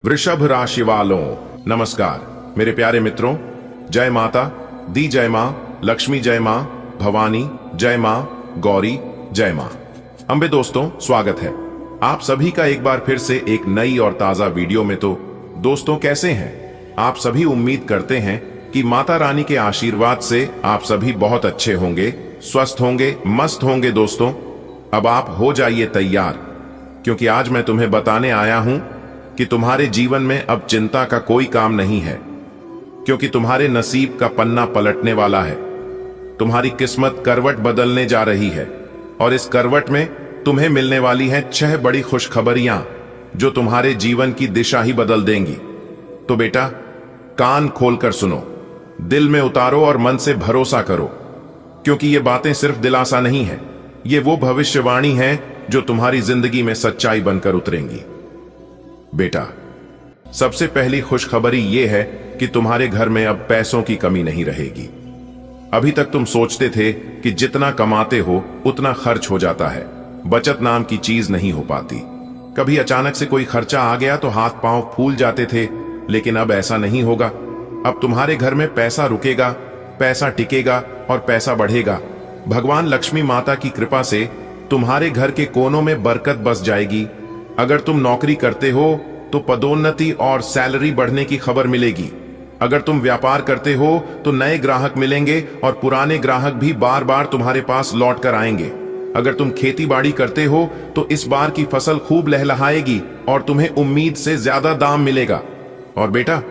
वृषभ राशि वालों नमस्कार। मेरे प्यारे मित्रों, जय माता दी, जय मां लक्ष्मी, जय मां भवानी, जय मां गौरी, जय मां अंबे। दोस्तों, स्वागत है आप सभी का एक बार फिर से एक नई और ताजा वीडियो में। तो दोस्तों, कैसे हैं आप सभी? उम्मीद करते हैं कि माता रानी के आशीर्वाद से आप सभी बहुत अच्छे होंगे, स्वस्थ होंगे, मस्त होंगे। दोस्तों, अब आप हो जाइए तैयार, क्योंकि आज मैं तुम्हें बताने आया हूं कि तुम्हारे जीवन में अब चिंता का कोई काम नहीं है, क्योंकि तुम्हारे नसीब का पन्ना पलटने वाला है। तुम्हारी किस्मत करवट बदलने जा रही है और इस करवट में तुम्हें मिलने वाली हैं 6 बड़ी खुशखबरियां जो तुम्हारे जीवन की दिशा ही बदल देंगी। तो बेटा, कान खोलकर सुनो, दिल में उतारो और मन से भरोसा करो, क्योंकि ये बातें सिर्फ दिलासा नहीं है, ये वो भविष्यवाणी है जो तुम्हारी जिंदगी में सच्चाई बनकर उतरेंगी। बेटा, सबसे पहली खुशखबरी यह है कि तुम्हारे घर में अब पैसों की कमी नहीं रहेगी। अभी तक तुम सोचते थे कि जितना कमाते हो उतना खर्च हो जाता है, बचत नाम की चीज नहीं हो पाती। कभी अचानक से कोई खर्चा आ गया तो हाथ पांव फूल जाते थे, लेकिन अब ऐसा नहीं होगा। अब तुम्हारे घर में पैसा रुकेगा, पैसा टिकेगा और पैसा बढ़ेगा। भगवान लक्ष्मी माता की कृपा से तुम्हारे घर के कोनों में बरकत बस जाएगी। अगर तुम नौकरी करते हो तो पदोन्नति और सैलरी बढ़ने की खबर मिलेगी। अगर तुम व्यापार करते हो तो नए ग्राहक मिलेंगे और पुराने ग्राहक भी बार बार तुम्हारे पास लौट कर आएंगे। अगर तुम खेती बाड़ी करते हो तो इस बार की फसल खूब लहलहाएगी और तुम्हें उम्मीद से ज्यादा दाम मिलेगा। और बेटा,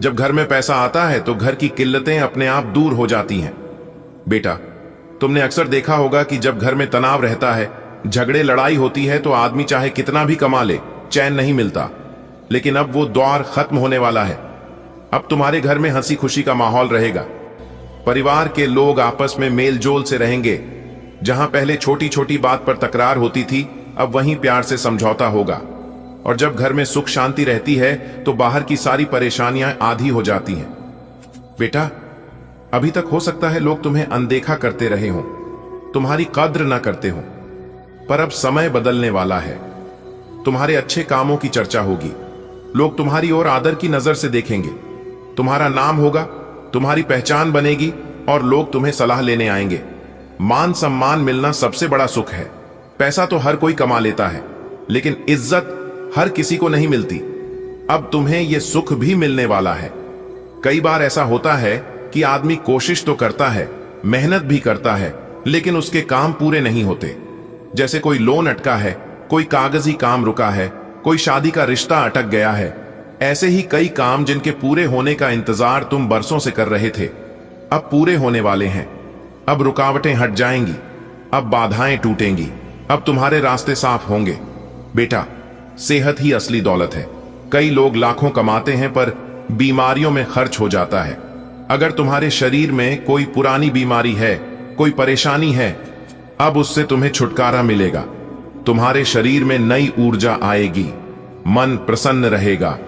जब घर में पैसा आता है तो घर की किल्लतें अपने आप दूर हो जाती हैं। बेटा, तुमने अक्सर देखा होगा कि जब घर में तनाव रहता है, झगड़े लड़ाई होती है, तो आदमी चाहे कितना भी कमा ले, चैन नहीं मिलता। लेकिन अब वो दौर खत्म होने वाला है। अब तुम्हारे घर में हंसी खुशी का माहौल रहेगा। परिवार के लोग आपस में मेल जोल से रहेंगे। जहां पहले छोटी छोटी बात पर तकरार होती थी, अब वहीं प्यार से समझौता होगा। और जब घर में सुख शांति रहती है तो बाहर की सारी परेशानियां आधी हो जाती हैं। बेटा, अभी तक हो सकता है लोग तुम्हें अनदेखा करते रहे हों, तुम्हारी कद्र ना करते हों, पर अब समय बदलने वाला है। तुम्हारे अच्छे कामों की चर्चा होगी, लोग तुम्हारी ओर आदर की नजर से देखेंगे, तुम्हारा नाम होगा, तुम्हारी पहचान बनेगी और लोग तुम्हें सलाह लेने आएंगे। मान सम्मान मिलना सबसे बड़ा सुख है। पैसा तो हर कोई कमा लेता है, लेकिन इज्जत हर किसी को नहीं मिलती। अब तुम्हें यह सुख भी मिलने वाला है। कई बार ऐसा होता है कि आदमी कोशिश तो करता है, मेहनत भी करता है, लेकिन उसके काम पूरे नहीं होते। जैसे कोई लोन अटका है, कोई कागजी काम रुका है, कोई शादी का रिश्ता अटक गया है। ऐसे ही कई काम जिनके पूरे होने का इंतजार तुम बरसों से कर रहे थे, अब पूरे होने वाले हैं। अब रुकावटें हट जाएंगी, अब बाधाएं टूटेंगी, अब तुम्हारे रास्ते साफ होंगे। बेटा, सेहत ही असली दौलत है। कई लोग लाखों कमाते हैं पर बीमारियों में खर्च हो जाता है। अगर तुम्हारे शरीर में कोई पुरानी बीमारी है, कोई परेशानी है, अब उससे तुम्हें छुटकारा मिलेगा। तुम्हारे शरीर में नई ऊर्जा आएगी, मन प्रसन्न रहेगा,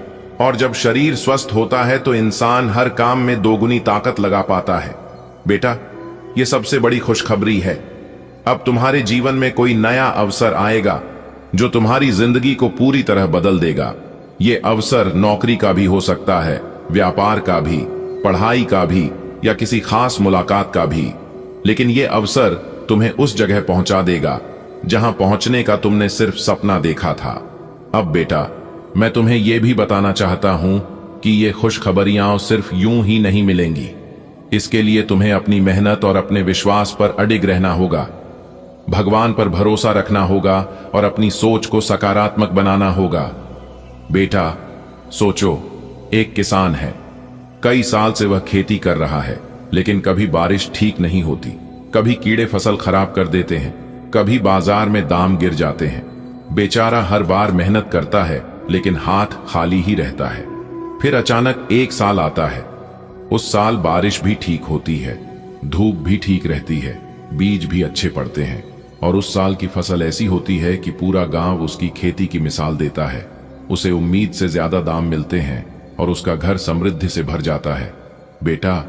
और जब शरीर स्वस्थ होता है तो इंसान हर काम में दोगुनी ताकत लगा पाता है। बेटा, यह सबसे बड़ी खुशखबरी है। अब तुम्हारे जीवन में कोई नया अवसर आएगा जो तुम्हारी जिंदगी को पूरी तरह बदल देगा। यह अवसर नौकरी का भी हो सकता है, व्यापार का भी, पढ़ाई का भी, या किसी खास मुलाकात का भी। लेकिन यह अवसर तुम्हें उस जगह पहुंचा देगा जहां पहुंचने का तुमने सिर्फ सपना देखा था। अब बेटा, मैं तुम्हें यह भी बताना चाहता हूं कि ये खुशखबरियां सिर्फ यूं ही नहीं मिलेंगी। इसके लिए तुम्हें अपनी मेहनत और अपने विश्वास पर अडिग रहना होगा, भगवान पर भरोसा रखना होगा और अपनी सोच को सकारात्मक बनाना होगा। बेटा, सोचो, एक किसान है, कई साल से वह खेती कर रहा है, लेकिन कभी बारिश ठीक नहीं होती, कभी कीड़े फसल खराब कर देते हैं, कभी बाजार में दाम गिर जाते हैं। बेचारा हर बार मेहनत करता है, लेकिन हाथ खाली ही रहता है। फिर अचानक एक साल आता है। उस साल बारिश भी ठीक होती है, धूप भी ठीक रहती है, बीज भी अच्छे पड़ते हैं, और उस साल की फसल ऐसी होती है कि पूरा गांव उसकी खेती की मिसाल देता है। उसे उम्मीद से ज्यादा दाम मिलते हैं और उसका घर समृद्धि से भर जाता है। बेटा,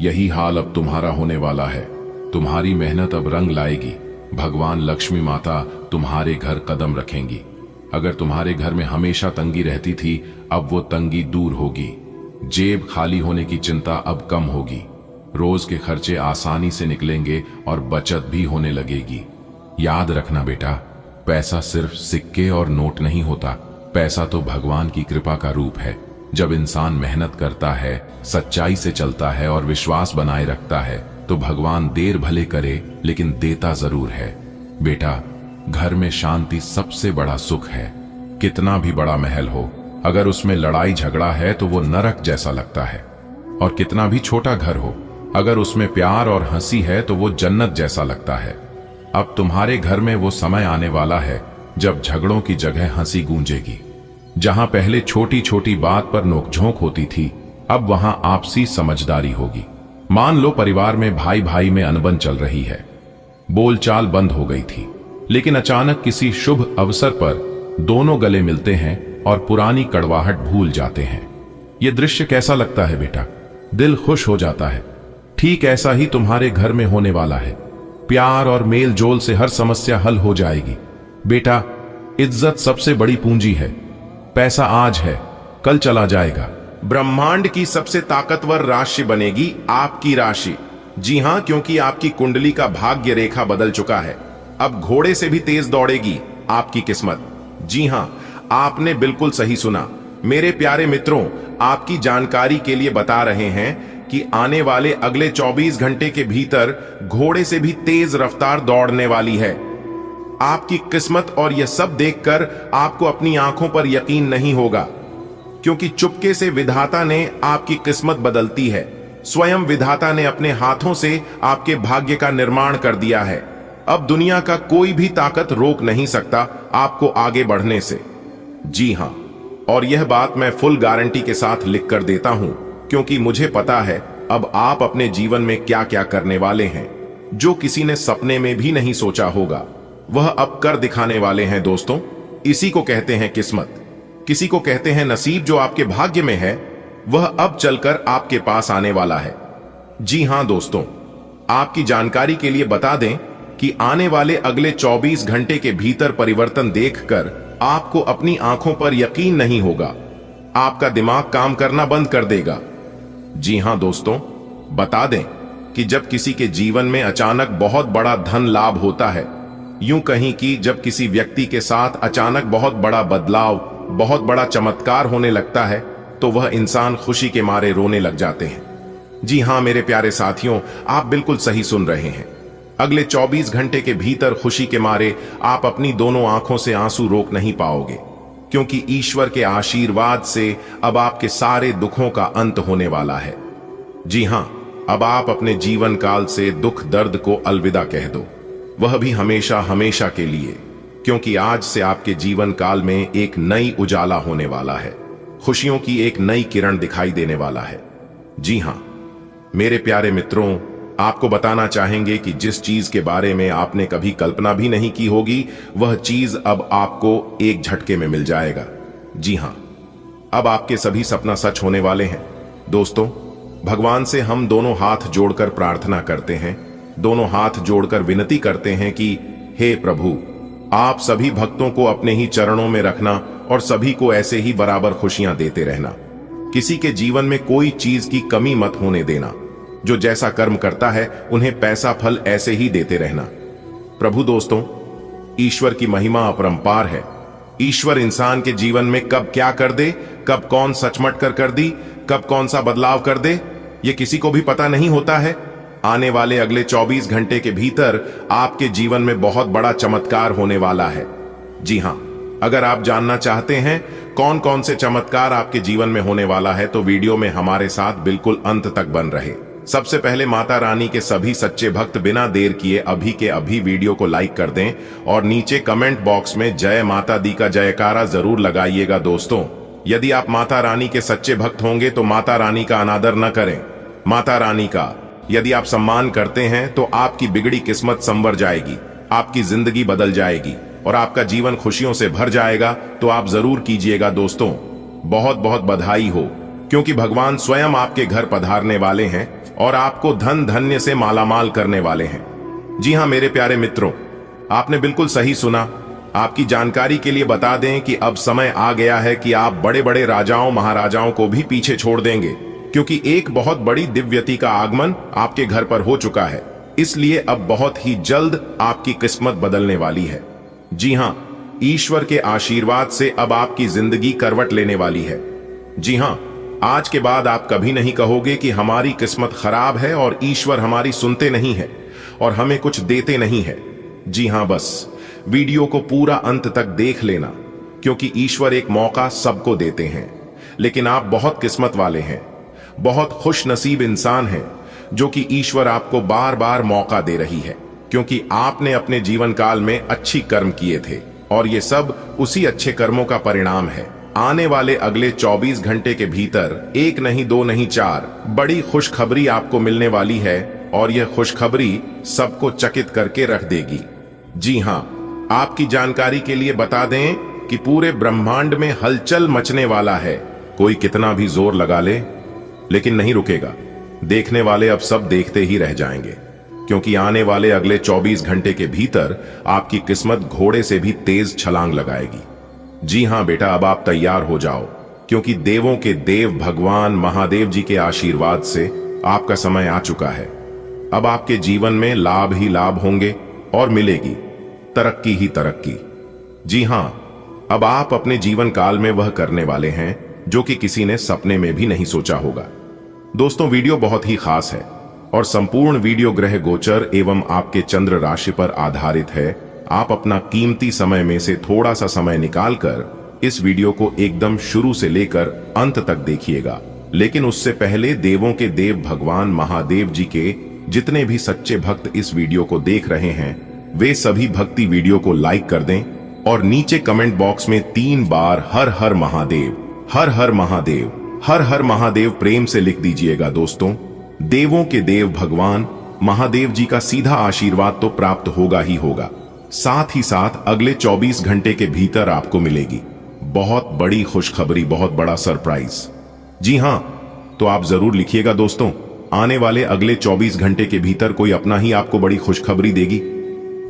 यही हाल अब तुम्हारा होने वाला है। तुम्हारी मेहनत अब रंग लाएगी। भगवान लक्ष्मी माता तुम्हारे घर कदम रखेंगी। अगर तुम्हारे घर में हमेशा तंगी रहती थी, अब वो तंगी दूर होगी। जेब खाली होने की चिंता अब कम होगी। रोज के खर्चे आसानी से निकलेंगे और बचत भी होने लगेगी। याद रखना बेटा, पैसा सिर्फ सिक्के और नोट नहीं होता। पैसा तो भगवान की कृपा का रूप है। जब इंसान मेहनत करता है, सच्चाई से चलता है और विश्वास बनाए रखता है, तो भगवान देर भले करे लेकिन देता जरूर है। बेटा, घर में शांति सबसे बड़ा सुख है। कितना भी बड़ा महल हो, अगर उसमें लड़ाई झगड़ा है तो वो नरक जैसा लगता है। और कितना भी छोटा घर हो, अगर उसमें प्यार और हंसी है तो वो जन्नत जैसा लगता है। अब तुम्हारे घर में वो समय आने वाला है जब झगड़ों की जगह हंसी गूंजेगी। जहां पहले छोटी छोटी बात पर नोकझोंक होती थी, अब वहां आपसी समझदारी होगी। मान लो परिवार में भाई भाई में अनबन चल रही है, बोलचाल बंद हो गई थी, लेकिन अचानक किसी शुभ अवसर पर दोनों गले मिलते हैं और पुरानी कड़वाहट भूल जाते हैं। यह दृश्य कैसा लगता है बेटा? दिल खुश हो जाता है। ठीक ऐसा ही तुम्हारे घर में होने वाला है। प्यार और मेल जोल से हर समस्या हल हो जाएगी। बेटा, इज्जत सबसे बड़ी पूंजी है। पैसा आज है, कल चला जाएगा। ब्रह्मांड की सबसे ताकतवर राशि बनेगी आपकी राशि। जी हां, क्योंकि आपकी कुंडली का भाग्य रेखा बदल चुका है। अब घोड़े से भी तेज दौड़ेगी आपकी किस्मत। जी हां, आपने बिल्कुल सही सुना। मेरे प्यारे मित्रों, आपकी जानकारी के लिए बता रहे हैं कि आने वाले अगले 24 घंटे के भीतर घोड़े से भी तेज रफ्तार दौड़ने वाली है आपकी किस्मत। और यह सब देखकर आपको अपनी आंखों पर यकीन नहीं होगा, क्योंकि चुपके से विधाता ने आपकी किस्मत बदलती है। स्वयं विधाता ने अपने हाथों से आपके भाग्य का निर्माण कर दिया है। अब दुनिया का कोई भी ताकत रोक नहीं सकता आपको आगे बढ़ने से। जी हां, और यह बात मैं फुल गारंटी के साथ लिख कर देता हूं, क्योंकि मुझे पता है अब आप अपने जीवन में क्या क्या करने वाले हैं। जो किसी ने सपने में भी नहीं सोचा होगा, वह अब कर दिखाने वाले हैं दोस्तों। इसी को कहते हैं किस्मत, किसी को कहते हैं नसीब। जो आपके भाग्य में है वह अब चलकर आपके पास आने वाला है। जी हां दोस्तों, आपकी जानकारी के लिए बता दें कि आने वाले अगले 24 घंटे के भीतर परिवर्तन देखकर आपको अपनी आंखों पर यकीन नहीं होगा। आपका दिमाग काम करना बंद कर देगा। जी हां दोस्तों, बता दें कि जब किसी के जीवन में अचानक बहुत बड़ा धन लाभ होता है, यूं कहीं कि जब किसी व्यक्ति के साथ अचानक बहुत बड़ा बदलाव, बहुत बड़ा चमत्कार होने लगता है, तो वह इंसान खुशी के मारे रोने लग जाते हैं। जी हां मेरे प्यारे साथियों, आप बिल्कुल सही सुन रहे हैं। अगले 24 घंटे के भीतर खुशी के मारे आप अपनी दोनों आंखों से आंसू रोक नहीं पाओगे, क्योंकि ईश्वर के आशीर्वाद से अब आपके सारे दुखों का अंत होने वाला है। जी हां, अब आप अपने जीवन काल से दुख दर्द को अलविदा कह दो, वह भी हमेशा हमेशा के लिए, क्योंकि आज से आपके जीवन काल में एक नई उजाला होने वाला है। खुशियों की एक नई किरण दिखाई देने वाला है। जी हां मेरे प्यारे मित्रों, आपको बताना चाहेंगे कि जिस चीज के बारे में आपने कभी कल्पना भी नहीं की होगी, वह चीज अब आपको एक झटके में मिल जाएगा। जी हां, अब आपके सभी सपना सच होने वाले हैं। दोस्तों, भगवान से हम दोनों हाथ जोड़कर प्रार्थना करते हैं, दोनों हाथ जोड़कर विनती करते हैं कि हे प्रभु, आप सभी भक्तों को अपने ही चरणों में रखना और सभी को ऐसे ही बराबर खुशियां देते रहना। किसी के जीवन में कोई चीज की कमी मत होने देना। जो जैसा कर्म करता है उन्हें पैसा फल ऐसे ही देते रहना। प्रभु दोस्तों, ईश्वर की महिमा अपरंपार है। ईश्वर इंसान के जीवन में कब क्या कर दे, कब कौन सचमट कर दी, कब कौन सा बदलाव कर दे, ये किसी को भी पता नहीं होता है। आने वाले अगले 24 घंटे के भीतर आपके जीवन में बहुत बड़ा चमत्कार होने वाला है। जी हां, अगर आप जानना चाहते हैं कौन कौन से चमत्कार आपके जीवन में होने वाला है, तो वीडियो में हमारे साथ बिल्कुल अंत तक बन रहे। सबसे पहले माता रानी के सभी सच्चे भक्त बिना देर किए अभी के अभी वीडियो को लाइक कर दें और नीचे कमेंट बॉक्स में जय माता दी का जयकारा जरूर लगाइएगा। दोस्तों, यदि आप माता रानी के सच्चे भक्त होंगे तो माता रानी का अनादर न करें। माता रानी का यदि आप सम्मान करते हैं तो आपकी बिगड़ी किस्मत संवर जाएगी, आपकी जिंदगी बदल जाएगी और आपका जीवन खुशियों से भर जाएगा। तो आप जरूर कीजिएगा। दोस्तों, बहुत बहुत बधाई हो, क्योंकि भगवान स्वयं आपके घर पधारने वाले हैं और आपको धन धन्य से मालामाल करने वाले हैं। जी हां मेरे प्यारे मित्रों, आपने बिल्कुल सही सुना। आपकी जानकारी के लिए बता दें कि अब समय आ गया है कि आप बड़े बड़े राजाओं महाराजाओं को भी पीछे छोड़ देंगे, क्योंकि एक बहुत बड़ी दिव्यति का आगमन आपके घर पर हो चुका है। इसलिए अब बहुत ही जल्द आपकी किस्मत बदलने वाली है। जी हां, ईश्वर के आशीर्वाद से अब आपकी जिंदगी करवट लेने वाली है। जी हां, आज के बाद आप कभी नहीं कहोगे कि हमारी किस्मत खराब है और ईश्वर हमारी सुनते नहीं है और हमें कुछ देते नहीं है। जी हां, बस वीडियो को पूरा अंत तक देख लेना, क्योंकि ईश्वर एक मौका सबको देते हैं, लेकिन आप बहुत किस्मत वाले हैं, बहुत खुश नसीब इंसान हैं, जो कि ईश्वर आपको बार बार मौका दे रही है, क्योंकि आपने अपने जीवन काल में अच्छी कर्म किए थे और ये सब उसी अच्छे कर्मों का परिणाम है। आने वाले अगले 24 घंटे के भीतर एक नहीं, दो नहीं, 4 बड़ी खुशखबरी आपको मिलने वाली है और यह खुशखबरी सबको चकित करके रख देगी। जी हां, आपकी जानकारी के लिए बता दें कि पूरे ब्रह्मांड में हलचल मचने वाला है। कोई कितना भी जोर लगा ले, लेकिन नहीं रुकेगा। देखने वाले अब सब देखते ही रह जाएंगे, क्योंकि आने वाले अगले 24 घंटे के भीतर आपकी किस्मत घोड़े से भी तेज छलांग लगाएगी। जी हां बेटा, अब आप तैयार हो जाओ, क्योंकि देवों के देव भगवान महादेव जी के आशीर्वाद से आपका समय आ चुका है। अब आपके जीवन में लाभ ही लाभ होंगे और मिलेगी तरक्की ही तरक्की। जी हां, अब आप अपने जीवन काल में वह करने वाले हैं जो कि किसी ने सपने में भी नहीं सोचा होगा। दोस्तों, वीडियो बहुत ही खास है और संपूर्ण वीडियो ग्रह गोचर एवं आपके चंद्र राशि पर आधारित है। आप अपना कीमती समय में से थोड़ा सा समय निकालकर इस वीडियो को एकदम शुरू से लेकर अंत तक देखिएगा। लेकिन उससे पहले देवों के देव भगवान महादेव जी के जितने भी सच्चे भक्त इस वीडियो को देख रहे हैं, वे सभी भक्ति वीडियो को लाइक कर दें और नीचे कमेंट बॉक्स में 3 बार हर हर महादेव, हर हर महादेव, हर हर महादेव प्रेम से लिख दीजिएगा। दोस्तों, देवों के देव भगवान महादेव जी का सीधा आशीर्वाद तो प्राप्त होगा ही होगा, साथ ही साथ अगले 24 घंटे के भीतर आपको मिलेगी बहुत बड़ी खुशखबरी, बहुत बड़ा सरप्राइज। जी हां, तो आप जरूर लिखिएगा दोस्तों, आने वाले अगले 24 घंटे के भीतर कोई अपना ही आपको बड़ी खुशखबरी देगी।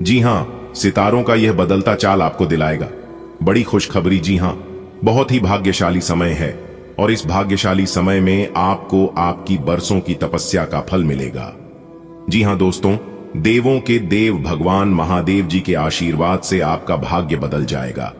जी हां, सितारों का यह बदलता चाल आपको दिलाएगा बड़ी खुशखबरी। जी हां, बहुत ही भाग्यशाली समय है और इस भाग्यशाली समय में आपको आपकी बरसों की तपस्या का फल मिलेगा। जी हां दोस्तों, देवों के देव भगवान महादेव जी के आशीर्वाद से आपका भाग्य बदल जाएगा,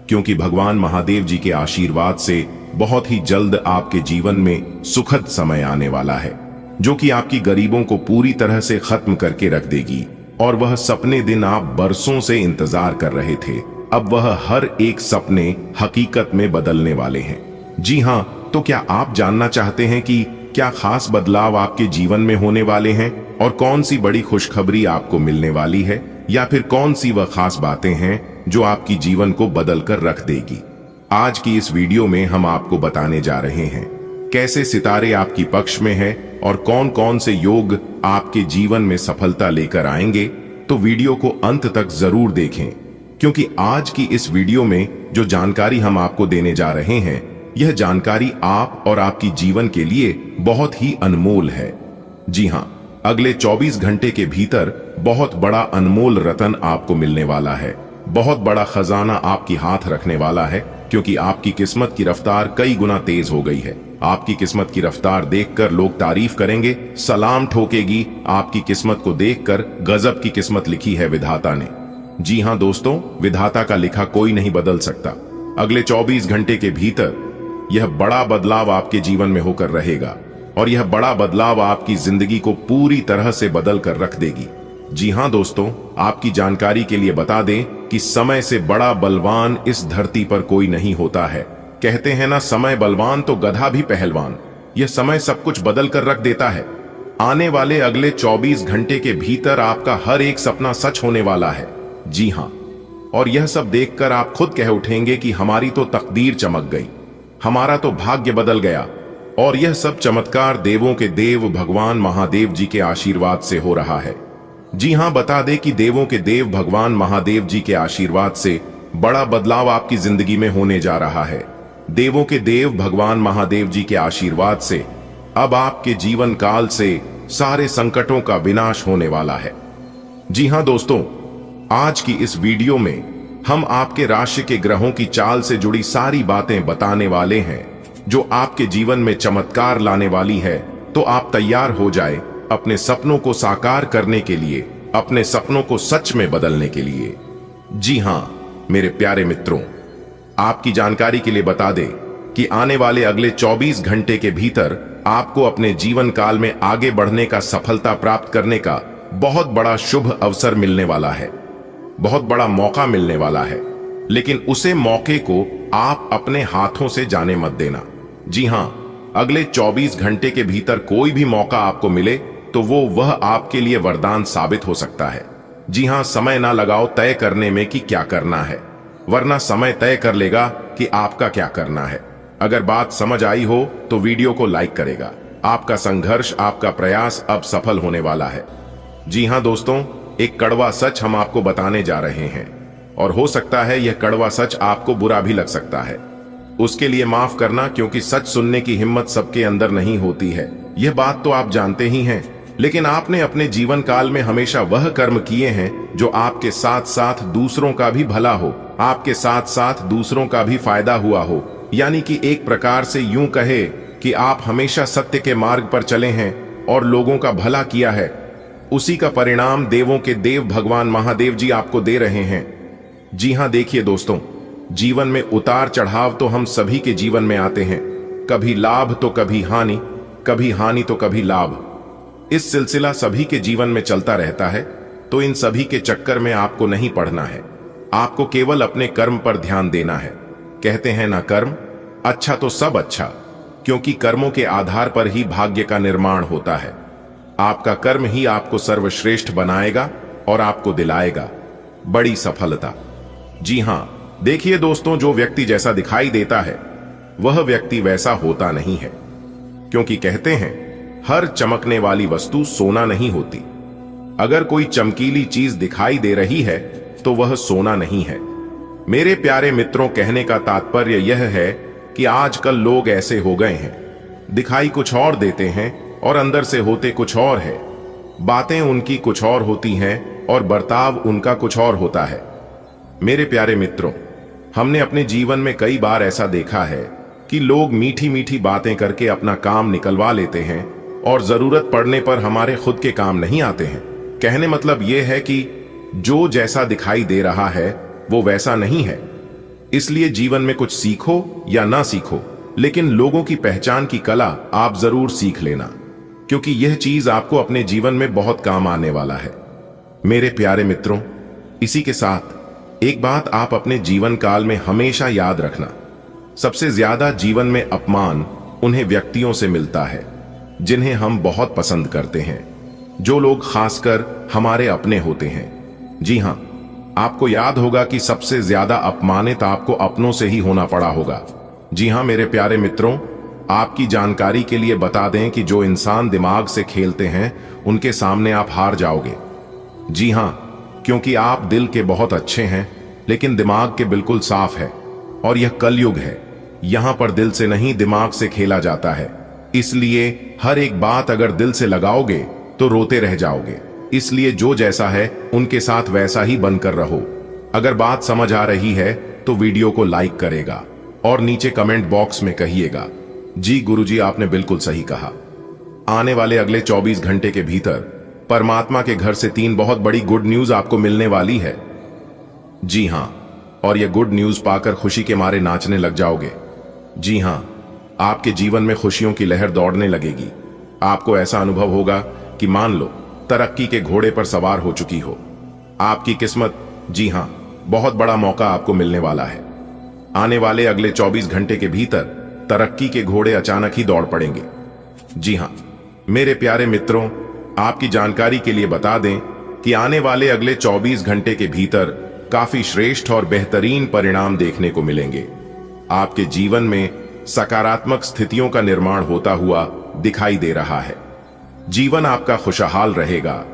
क्योंकि भगवान महादेव जी के आशीर्वाद से बहुत ही जल्द आपके जीवन में सुखद समय आने वाला है, जो कि आपकी गरीबों को पूरी तरह से खत्म करके रख देगी। और वह सपने दिन आप बरसों से इंतजार कर रहे थे, अब वह हर एक सपने हकीकत में बदलने वाले हैं। जी हां, तो क्या आप जानना चाहते हैं कि क्या खास बदलाव आपके जीवन में होने वाले हैं और कौन सी बड़ी खुशखबरी आपको मिलने वाली है, या फिर कौन सी वह खास बातें हैं जो आपकी जीवन को बदल कर रख देगी? आज की इस वीडियो में हम आपको बताने जा रहे हैं कैसे सितारे आपकी पक्ष में है और कौन कौन से योग आपके जीवन में सफलता लेकर आएंगे। तो वीडियो को अंत तक जरूर देखें, क्योंकि आज की इस वीडियो में जो जानकारी हम आपको देने जा रहे हैं, यह जानकारी आप और आपकी जीवन के लिए बहुत ही अनमोल है। जी हां, अगले 24 घंटे के भीतर बहुत बड़ा अनमोल रतन आपको मिलने वाला है, बहुत बड़ा खजाना आपकी हाथ रखने वाला है, क्योंकि आपकी किस्मत की रफ्तार कई गुना तेज हो गई है। आपकी किस्मत की रफ्तार देखकर लोग तारीफ करेंगे, सलाम ठोकेगी। आपकी किस्मत को देखकर गजब की किस्मत लिखी है विधाता ने। जी हां दोस्तों, विधाता का लिखा कोई नहीं बदल सकता। अगले 24 घंटे के भीतर यह बड़ा बदलाव आपके जीवन में होकर रहेगा और यह बड़ा बदलाव आपकी जिंदगी को पूरी तरह से बदल कर रख देगी। जी हां दोस्तों, आपकी जानकारी के लिए बता दें कि समय से बड़ा बलवान इस धरती पर कोई नहीं होता है। कहते हैं ना, समय बलवान तो गधा भी पहलवान। यह समय सब कुछ बदल कर रख देता है। आने वाले अगले 24 घंटे के भीतर आपका हर एक सपना सच होने वाला है। जी हां, और यह सब देखकर आप खुद कह उठेंगे कि हमारी तो तकदीर चमक गई, हमारा तो भाग्य बदल गया। और यह सब चमत्कार देवों के देव भगवान महादेव जी के आशीर्वाद से हो रहा है। जी हां, बता दें कि देवों के देव भगवान महादेव जी के आशीर्वाद से बड़ा बदलाव आपकी जिंदगी में होने जा रहा है। देवों के देव भगवान महादेव जी के आशीर्वाद से अब आपके जीवन काल से सारे संकटों का विनाश होने वाला है। जी हां दोस्तों, आज की इस वीडियो में हम आपके राशि के ग्रहों की चाल से जुड़ी सारी बातें बताने वाले हैं जो आपके जीवन में चमत्कार लाने वाली है। तो आप तैयार हो जाए अपने सपनों को साकार करने के लिए, अपने सपनों को सच में बदलने के लिए। जी हां मेरे प्यारे मित्रों, आपकी जानकारी के लिए बता दें कि आने वाले अगले 24 घंटे के भीतर आपको अपने जीवन काल में आगे बढ़ने का, सफलता प्राप्त करने का बहुत बड़ा शुभ अवसर मिलने वाला है, बहुत बड़ा मौका मिलने वाला है। लेकिन उसे मौके को आप अपने हाथों से जाने मत देना। जी हां, अगले 24 घंटे के भीतर कोई भी मौका आपको मिले तो वह आपके लिए वरदान साबित हो सकता है। जी हां, समय ना लगाओ तय करने में कि क्या करना है, वरना समय तय कर लेगा कि आपका क्या करना है। अगर बात समझ आई हो तो वीडियो को लाइक करेगा। आपका संघर्ष, आपका प्रयास अब सफल होने वाला है। जी हां दोस्तों, एक कड़वा सच हम आपको बताने जा रहे हैं और हो सकता है यह कड़वा सच आपको बुरा भी लग सकता है। उसके लिए माफ करना, क्योंकि सच सुनने की हिम्मत सबके अंदर नहीं होती है। यह बात तो आप जानते ही हैं, लेकिन आपने अपने जीवन काल में हमेशा वह कर्म किए हैं जो आपके साथ साथ दूसरों का भी भला हो, आपके साथ साथ दूसरों का भी फायदा हुआ हो। यानी कि एक प्रकार से यूं कहे कि आप हमेशा सत्य के मार्ग पर चले हैं और लोगों का भला किया है। उसी का परिणाम देवों के देव भगवान महादेव जी आपको दे रहे हैं। जी हां, देखिए दोस्तों, जीवन में उतार चढ़ाव तो हम सभी के जीवन में आते हैं, कभी लाभ तो कभी हानि, कभी हानि तो कभी लाभ। इस सिलसिला सभी के जीवन में चलता रहता है। तो इन सभी के चक्कर में आपको नहीं पड़ना है, आपको केवल अपने कर्म पर ध्यान देना है। कहते हैं ना, कर्म अच्छा तो सब अच्छा, क्योंकि कर्मों के आधार पर ही भाग्य का निर्माण होता है। आपका कर्म ही आपको सर्वश्रेष्ठ बनाएगा और आपको दिलाएगा बड़ी सफलता। जी हां, देखिए दोस्तों, जो व्यक्ति जैसा दिखाई देता है वह व्यक्ति वैसा होता नहीं है, क्योंकि कहते हैं हर चमकने वाली वस्तु सोना नहीं होती। अगर कोई चमकीली चीज दिखाई दे रही है तो वह सोना नहीं है। मेरे प्यारे मित्रों, कहने का तात्पर्य यह है कि आजकल लोग ऐसे हो गए हैं, दिखाई कुछ और देते हैं और अंदर से होते कुछ और है। बातें उनकी कुछ और होती हैं और बर्ताव उनका कुछ और होता है। मेरे प्यारे मित्रों, हमने अपने जीवन में कई बार ऐसा देखा है कि लोग मीठी मीठी बातें करके अपना काम निकलवा लेते हैं और जरूरत पड़ने पर हमारे खुद के काम नहीं आते हैं। कहने मतलब यह है कि जो जैसा दिखाई दे रहा है वो वैसा नहीं है। इसलिए जीवन में कुछ सीखो या ना सीखो, लेकिन लोगों की पहचान की कला आप जरूर सीख लेना, क्योंकि यह चीज आपको अपने जीवन में बहुत काम आने वाला है। मेरे प्यारे मित्रों, इसी के साथ एक बात आप अपने जीवन काल में हमेशा याद रखना, सबसे ज्यादा जीवन में अपमान उन्हें व्यक्तियों से मिलता है जिन्हें हम बहुत पसंद करते हैं, जो लोग खासकर हमारे अपने होते हैं। जी हां, आपको याद होगा कि सबसे ज्यादा अपमानित आपको अपनों से ही होना पड़ा होगा। जी हां मेरे प्यारे मित्रों, आपकी जानकारी के लिए बता दें कि जो इंसान दिमाग से खेलते हैं उनके सामने आप हार जाओगे। जी हां, क्योंकि आप दिल के बहुत अच्छे हैं लेकिन दिमाग के बिल्कुल साफ है, और यह कलयुग है। यहां पर दिल से नहीं दिमाग से खेला जाता है, इसलिए हर एक बात अगर दिल से लगाओगे तो रोते रह जाओगे। इसलिए जो जैसा है उनके साथ वैसा ही बनकर रहो। अगर बात समझ आ रही है तो वीडियो को लाइक करेगा और नीचे कमेंट बॉक्स में कहिएगा, जी गुरुजी आपने बिल्कुल सही कहा। आने वाले अगले 24 घंटे के भीतर परमात्मा के घर से 3 बहुत बड़ी गुड न्यूज आपको मिलने वाली है। जी हां, और यह गुड न्यूज पाकर खुशी के मारे नाचने लग जाओगे। जी हां, आपके जीवन में खुशियों की लहर दौड़ने लगेगी। आपको ऐसा अनुभव होगा कि मान लो तरक्की के घोड़े पर सवार हो चुकी हो। आपकी किस्मत, जी हां, बहुत बड़ा मौका आपको मिलने वाला है। आने वाले अगले 24 घंटे के भीतर तरक्की के घोड़े अचानक ही दौड़ पड़ेंगे। जी हां मेरे प्यारे मित्रों, आपकी जानकारी के लिए बता दें कि आने वाले अगले 24 घंटे के भीतर काफी श्रेष्ठ और बेहतरीन परिणाम देखने को मिलेंगे। आपके जीवन में सकारात्मक स्थितियों का निर्माण होता हुआ दिखाई दे रहा है। जीवन आपका खुशहाल रहेगा,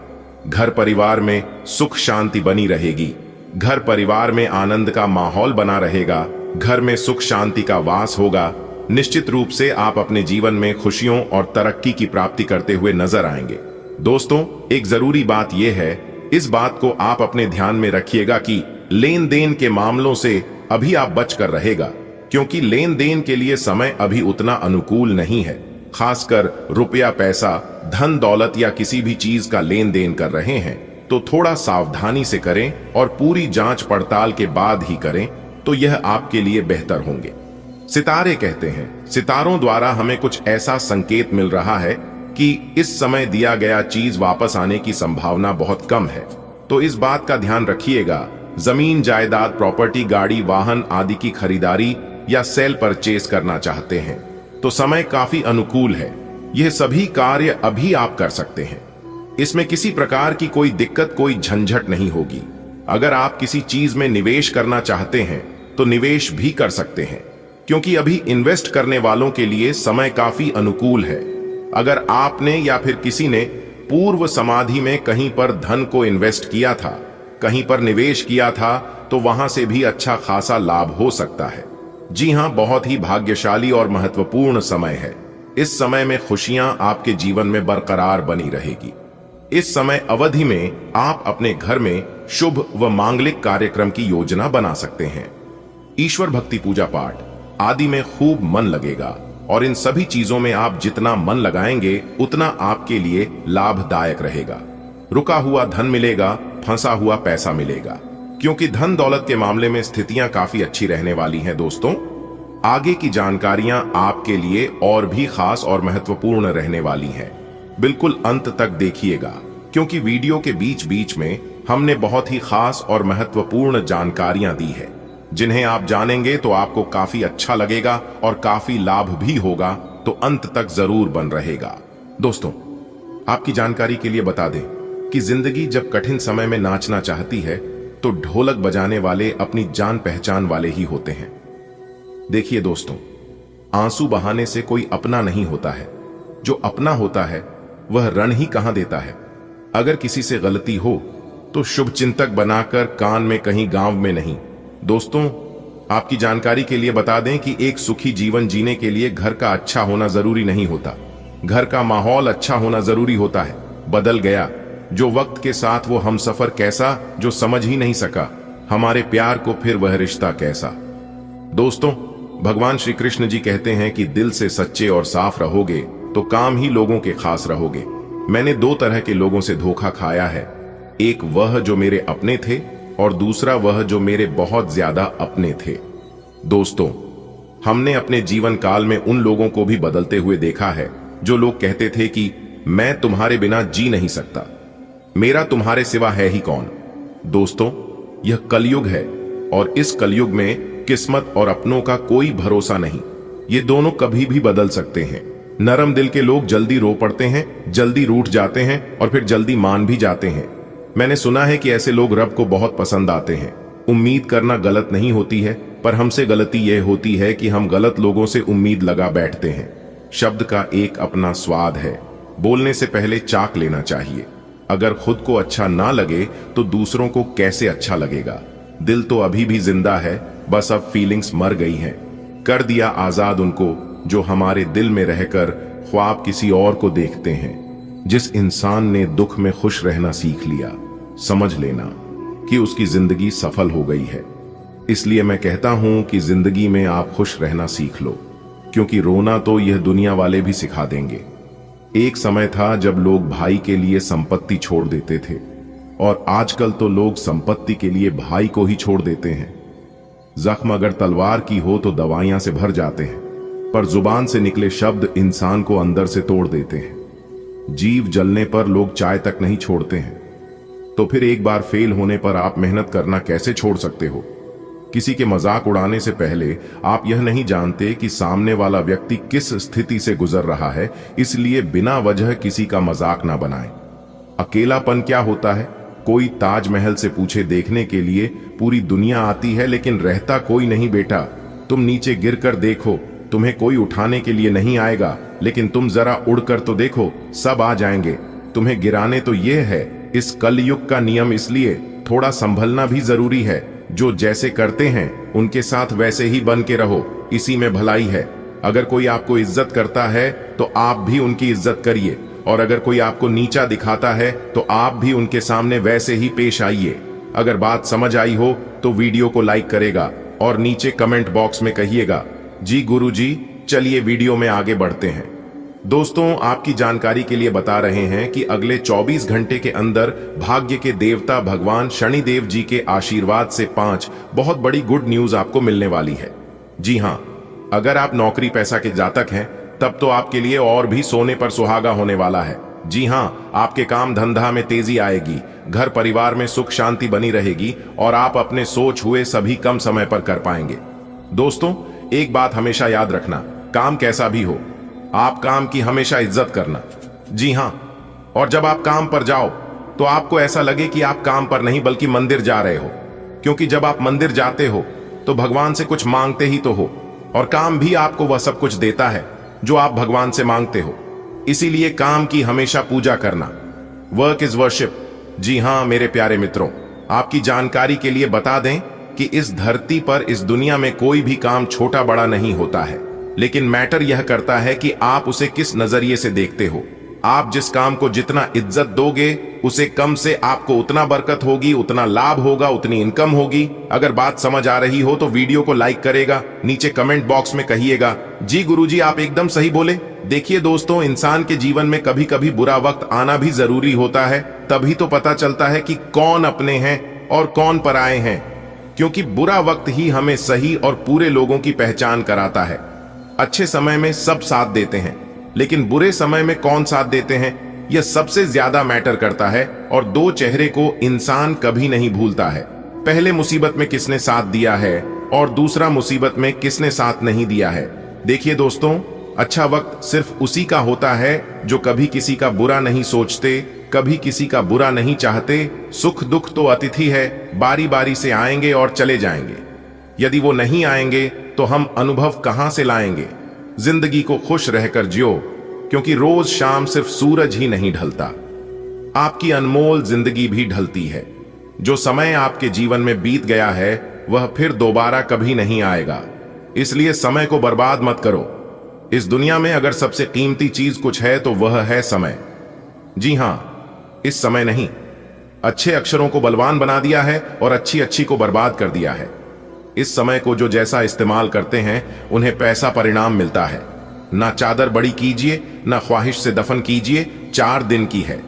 घर परिवार में सुख शांति बनी रहेगी, घर परिवार में आनंद का माहौल बना रहेगा, घर में सुख शांति का वास होगा। निश्चित रूप से आप अपने जीवन में खुशियों और तरक्की की प्राप्ति करते हुए नजर आएंगे। दोस्तों, एक जरूरी बात यह है, इस बात को आप अपने ध्यान में रखिएगा कि लेन देन के मामलों से अभी आप बचकर रहेगा, क्योंकि लेन देन के लिए समय अभी उतना अनुकूल नहीं है। खासकर रुपया, पैसा, धन दौलत या किसी भी चीज का लेन देन कर रहे हैं तो थोड़ा सावधानी से करें और पूरी जांच पड़ताल के बाद ही करें, तो यह आपके लिए बेहतर होंगे। सितारे कहते हैं, सितारों द्वारा हमें कुछ ऐसा संकेत मिल रहा है कि इस समय दिया गया चीज वापस आने की संभावना बहुत कम है। तो इस बात का ध्यान रखिएगा। जमीन, जायदाद, प्रॉपर्टी, गाड़ी, वाहन आदि की खरीदारी या सेल परचेज करना चाहते हैं तो समय काफी अनुकूल है। यह सभी कार्य अभी आप कर सकते हैं। इसमें किसी प्रकार की कोई दिक्कत, कोई झंझट नहीं होगी। अगर आप किसी चीज में निवेश करना चाहते हैं तो निवेश भी कर सकते हैं, क्योंकि अभी इन्वेस्ट करने वालों के लिए समय काफी अनुकूल है। अगर आपने या फिर किसी ने पूर्व समाधि में कहीं पर धन को इन्वेस्ट किया था, कहीं पर निवेश किया था, तो वहां से भी अच्छा खासा लाभ हो सकता है। जी हां, बहुत ही भाग्यशाली और महत्वपूर्ण समय है। इस समय में खुशियां आपके जीवन में बरकरार बनी रहेगी। इस समय अवधि में आप अपने घर में शुभ व मांगलिक कार्यक्रम की योजना बना सकते हैं। ईश्वर भक्ति, पूजा पाठ आदि में खूब मन लगेगा और इन सभी चीजों में आप जितना मन लगाएंगे उतना आपके लिए लाभदायक रहेगा। रुका हुआ धन मिलेगा, फंसा हुआ पैसा मिलेगा, क्योंकि धन दौलत के मामले में स्थितियां काफी अच्छी रहने वाली हैं। दोस्तों, आगे की जानकारियां आपके लिए और भी खास और महत्वपूर्ण रहने वाली हैं। बिल्कुल अंत तक देखिएगा, क्योंकि वीडियो के बीच बीच में हमने बहुत ही खास और महत्वपूर्ण जानकारियां दी है, जिन्हें आप जानेंगे तो आपको काफी अच्छा लगेगा और काफी लाभ भी होगा। तो अंत तक जरूर बन रहेगा। दोस्तों, आपकी जानकारी के लिए बता दें कि जिंदगी जब कठिन समय में नाचना चाहती है तो ढोलक बजाने वाले अपनी जान पहचान वाले ही होते हैं। देखिए दोस्तों, आंसू बहाने से कोई अपना नहीं होता है। जो अपना होता है वह रण ही कहां देता है। अगर किसी से गलती हो तो शुभ चिंतक बनाकर कान में कहीं, गांव में नहीं। दोस्तों, आपकी जानकारी के लिए बता दें कि एक सुखी जीवन जीने के लिए घर का अच्छा होना जरूरी नहीं होता। घर का माहौल अच्छा होना जरूरी होता है। बदल गया जो वक्त के साथ वो हमसफर कैसा, जो समझ ही नहीं सका हमारे प्यार को, फिर वह रिश्ता कैसा। दोस्तों, भगवान श्री कृष्ण जी कहते हैं कि दिल से सच्चे और साफ रहोगे तो काम ही लोगों के खास रहोगे। मैंने दो तरह के लोगों से धोखा खाया है। एक वह जो मेरे अपने थे और दूसरा वह जो मेरे बहुत ज्यादा अपने थे। दोस्तों, हमने अपने जीवन काल में उन लोगों को भी बदलते हुए देखा है जो लोग कहते थे कि मैं तुम्हारे बिना जी नहीं सकता, मेरा तुम्हारे सिवा है ही कौन। दोस्तों, यह कलयुग है और इस कलयुग में किस्मत और अपनों का कोई भरोसा नहीं। ये दोनों कभी भी बदल सकते हैं। नरम दिल के लोग जल्दी रो पड़ते हैं, जल्दी रूठ जाते हैं और फिर जल्दी मान भी जाते हैं। मैंने सुना है कि ऐसे लोग रब को बहुत पसंद आते हैं। उम्मीद करना गलत नहीं होती है, पर हमसे गलती यह होती है कि हम गलत लोगों से उम्मीद लगा बैठते हैं। शब्द का एक अपना स्वाद है। बोलने से पहले चाख लेना चाहिए। अगर खुद को अच्छा ना लगे तो दूसरों को कैसे अच्छा लगेगा। दिल तो अभी भी जिंदा है, बस अब फीलिंग्स मर गई हैं। कर दिया आजाद उनको जो हमारे दिल में रहकर ख्वाब किसी और को देखते हैं। जिस इंसान ने दुख में खुश रहना सीख लिया, समझ लेना कि उसकी जिंदगी सफल हो गई है। इसलिए मैं कहता हूं कि जिंदगी में आप खुश रहना सीख लो, क्योंकि रोना तो यह दुनिया वाले भी सिखा देंगे। एक समय था जब लोग भाई के लिए संपत्ति छोड़ देते थे, और आजकल तो लोग संपत्ति के लिए भाई को ही छोड़ देते हैं। जख्म अगर तलवार की हो तो दवाइयां से भर जाते हैं, पर जुबान से निकले शब्द इंसान को अंदर से तोड़ देते हैं। जीव जलने पर लोग चाय तक नहीं छोड़ते हैं, तो फिर एक बार फेल होने पर आप मेहनत करना कैसे छोड़ सकते हो। किसी के मजाक उड़ाने से पहले आप यह नहीं जानते कि सामने वाला व्यक्ति किस स्थिति से गुजर रहा है, इसलिए बिना वजह किसी का मजाक ना बनाएं। अकेलापन क्या होता है? कोई ताजमहल से पूछे देखने के लिए पूरी दुनिया आती है, लेकिन रहता कोई नहीं बेटा। तुम नीचे गिर कर देखो, तुम्हें कोई उठाने के लिए नहीं आएगा, लेकिन तुम जरा उड़कर तो देखो, सब आ जाएंगे तुम्हें गिराने। तो यह है इस कलयुग का नियम, इसलिए थोड़ा संभलना भी जरूरी है। जो जैसे करते हैं उनके साथ वैसे ही बन के रहो, इसी में भलाई है। अगर कोई आपको इज्जत करता है तो आप भी उनकी इज्जत करिए, और अगर कोई आपको नीचा दिखाता है तो आप भी उनके सामने वैसे ही पेश आइए। अगर बात समझ आई हो तो वीडियो को लाइक करेगा और नीचे कमेंट बॉक्स में कहिएगा जी गुरुजी। चलिए वीडियो में आगे बढ़ते हैं। दोस्तों, आपकी जानकारी के लिए बता रहे हैं कि अगले 24 घंटे के अंदर भाग्य के देवता भगवान शनिदेव जी के आशीर्वाद से 5 बहुत बड़ी गुड न्यूज आपको मिलने वाली है। जी हां, अगर आप नौकरी पैसा के जातक हैं तब तो आपके लिए और भी सोने पर सुहागा होने वाला है। जी हां, आपके काम धंधा में तेजी आएगी, घर परिवार में सुख शांति बनी रहेगी और आप अपने सोच हुए सभी कम समय पर कर पाएंगे। दोस्तों, एक बात हमेशा याद रखना, काम कैसा भी हो, आप काम की हमेशा इज्जत करना। जी हां, और जब आप काम पर जाओ तो आपको ऐसा लगे कि आप काम पर नहीं बल्कि मंदिर जा रहे हो, क्योंकि जब आप मंदिर जाते हो तो भगवान से कुछ मांगते ही तो हो, और काम भी आपको वह सब कुछ देता है जो आप भगवान से मांगते हो। इसीलिए काम की हमेशा पूजा करना। Work is worship. जी हां मेरे प्यारे मित्रों, आपकी जानकारी के लिए बता दें कि इस धरती पर, इस दुनिया में कोई भी काम छोटा बड़ा नहीं होता है, लेकिन मैटर यह करता है कि आप उसे किस नजरिए से देखते हो। आप जिस काम को जितना इज्जत दोगे उसे कम से आपको उतना बरकत होगी, उतना लाभ होगा, उतनी इनकम होगी। अगर बात समझ आ रही हो तो वीडियो को लाइक करेगा, नीचे कमेंट बॉक्स में कहिएगा जी गुरुजी आप एकदम सही बोले। देखिए दोस्तों, इंसान के जीवन में कभी कभी बुरा वक्त आना भी जरूरी होता है, तभी तो पता चलता है कि कौन अपने हैं और कौन पराए हैं, क्योंकि बुरा वक्त ही हमें सही और पूरे लोगों की पहचान कराता है। अच्छे समय में सब साथ देते हैं, लेकिन बुरे समय में कौन साथ देते हैं यह सबसे ज्यादा मैटर करता है, और दो चेहरे को इंसान कभी नहीं भूलता है। पहले मुसीबत में किसने साथ दिया है और दूसरा मुसीबत में किसने साथ नहीं दिया है। देखिए दोस्तों, अच्छा वक्त सिर्फ उसी का होता है जो कभी किसी का बुरा नहीं सोचते, कभी किसी का बुरा नहीं चाहते। सुख दुख तो अतिथि है, बारी बारी से आएंगे और चले जाएंगे। यदि वो नहीं आएंगे तो हम अनुभव कहां से लाएंगे। जिंदगी को खुश रहकर जियो, क्योंकि रोज शाम सिर्फ सूरज ही नहीं ढलता, आपकी अनमोल जिंदगी भी ढलती है। जो समय आपके जीवन में बीत गया है वह फिर दोबारा कभी नहीं आएगा, इसलिए समय को बर्बाद मत करो। इस दुनिया में अगर सबसे कीमती चीज कुछ है तो वह है समय। जी हां, इस समय नहीं, अच्छे अक्षरों को बलवान बना दिया है और अच्छी अच्छी को बर्बाद कर दिया है। इस समय को जो जैसा इस्तेमाल करते हैं उन्हें पैसा परिणाम मिलता है। ना चादर बड़ी कीजिए, ना ख्वाहिश से दफन कीजिए, 4 दिन की है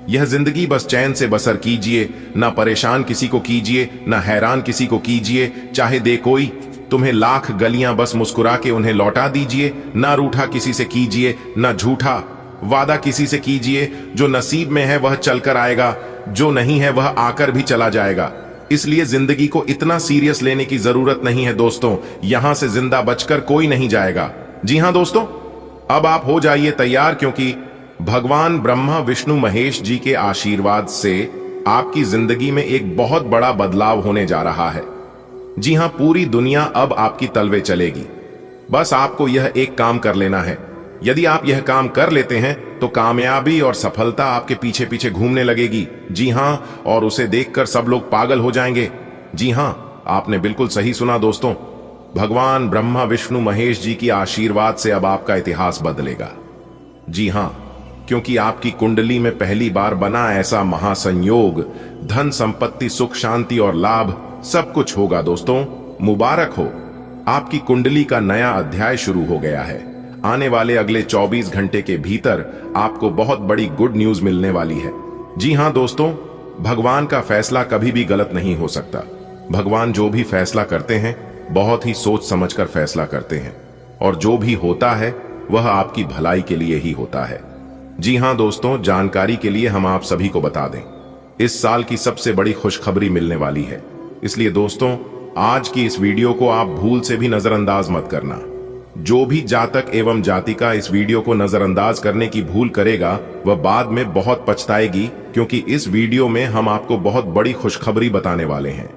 यह जिंदगी, बस चैन से बसर कीजिए। ना परेशान किसी को कीजिए, ना हैरान किसी को कीजिए, चाहे दे कोई तुम्हें लाख गलियां, बस मुस्कुरा के उन्हें लौटा दीजिए। ना रूठा किसी से कीजिए, ना झूठा वादा किसी से कीजिए। जो नसीब में है वह चलकर आएगा, जो नहीं है वह आकर भी चला जाएगा। इसलिए जिंदगी को इतना सीरियस लेने की जरूरत नहीं है दोस्तों, यहां से जिंदा बचकर कोई नहीं जाएगा। जी हां दोस्तों, अब आप हो जाइए तैयार, क्योंकि भगवान ब्रह्मा विष्णु महेश जी के आशीर्वाद से आपकी जिंदगी में एक बहुत बड़ा बदलाव होने जा रहा है। जी हां, पूरी दुनिया अब आपकी तलवे चलेगी। बस आपको यह एक काम कर लेना है। यदि आप यह काम कर लेते हैं तो कामयाबी और सफलता आपके पीछे पीछे घूमने लगेगी। जी हां, और उसे देखकर सब लोग पागल हो जाएंगे। जी हां, आपने बिल्कुल सही सुना दोस्तों, भगवान ब्रह्मा विष्णु महेश जी की आशीर्वाद से अब आपका इतिहास बदलेगा। जी हां, क्योंकि आपकी कुंडली में पहली बार बना ऐसा महासंयोग, धन संपत्ति सुख शांति और लाभ सब कुछ होगा। दोस्तों मुबारक हो, आपकी कुंडली का नया अध्याय शुरू हो गया है। आने वाले अगले 24 घंटे के भीतर आपको बहुत बड़ी गुड न्यूज मिलने वाली है। जी हां दोस्तों, भगवान का फैसला कभी भी गलत नहीं हो सकता। भगवान जो भी फैसला करते हैं बहुत ही सोच समझकर फैसला करते हैं, और जो भी होता है वह आपकी भलाई के लिए ही होता है। जी हां दोस्तों, जानकारी के लिए हम आप सभी को बता दें, इस साल की सबसे बड़ी खुशखबरी मिलने वाली है। इसलिए दोस्तों, आज की इस वीडियो को आप भूल से भी नजरअंदाज मत करना। जो भी जातक एवं जातिका इस वीडियो को नजरअंदाज करने की भूल करेगा वह बाद में बहुत पछताएगी, क्योंकि इस वीडियो में हम आपको बहुत बड़ी खुशखबरी बताने वाले हैं।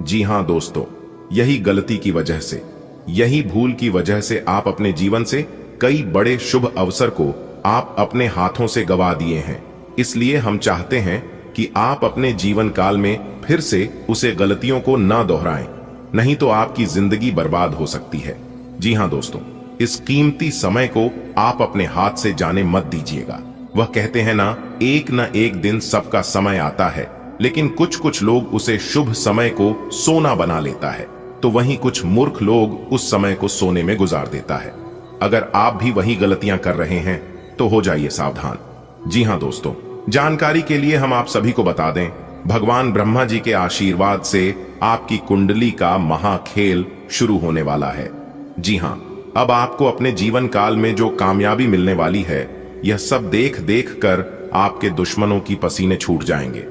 जी हां दोस्तों, यही गलती की वजह से, यही भूल की वजह से आप अपने जीवन से कई बड़े शुभ अवसर को आप अपने हाथों से गवा दिए हैं। इसलिए हम चाहते हैं कि आप अपने जीवन काल में फिर से उसे गलतियों को ना दोहराएं, नहीं तो आपकी जिंदगी बर्बाद हो सकती है। जी हां दोस्तों, इस कीमती समय को आप अपने हाथ से जाने मत दीजिएगा। वह कहते हैं ना, एक दिन सबका समय आता है, लेकिन कुछ कुछ लोग उसे शुभ समय को सोना बना लेता है, तो वहीं कुछ मूर्ख लोग उस समय को सोने में गुजार देता है। अगर आप भी वही गलतियां कर रहे हैं तो हो जाइए सावधान। जी हां दोस्तों, जानकारी के लिए हम आप सभी को बता दें, भगवान ब्रह्मा जी के आशीर्वाद से आपकी कुंडली का महाखेल शुरू होने वाला है। जी हां, अब आपको अपने जीवन काल में जो कामयाबी मिलने वाली है, यह सब देख देख कर आपके दुश्मनों की पसीने छूट जाएंगे।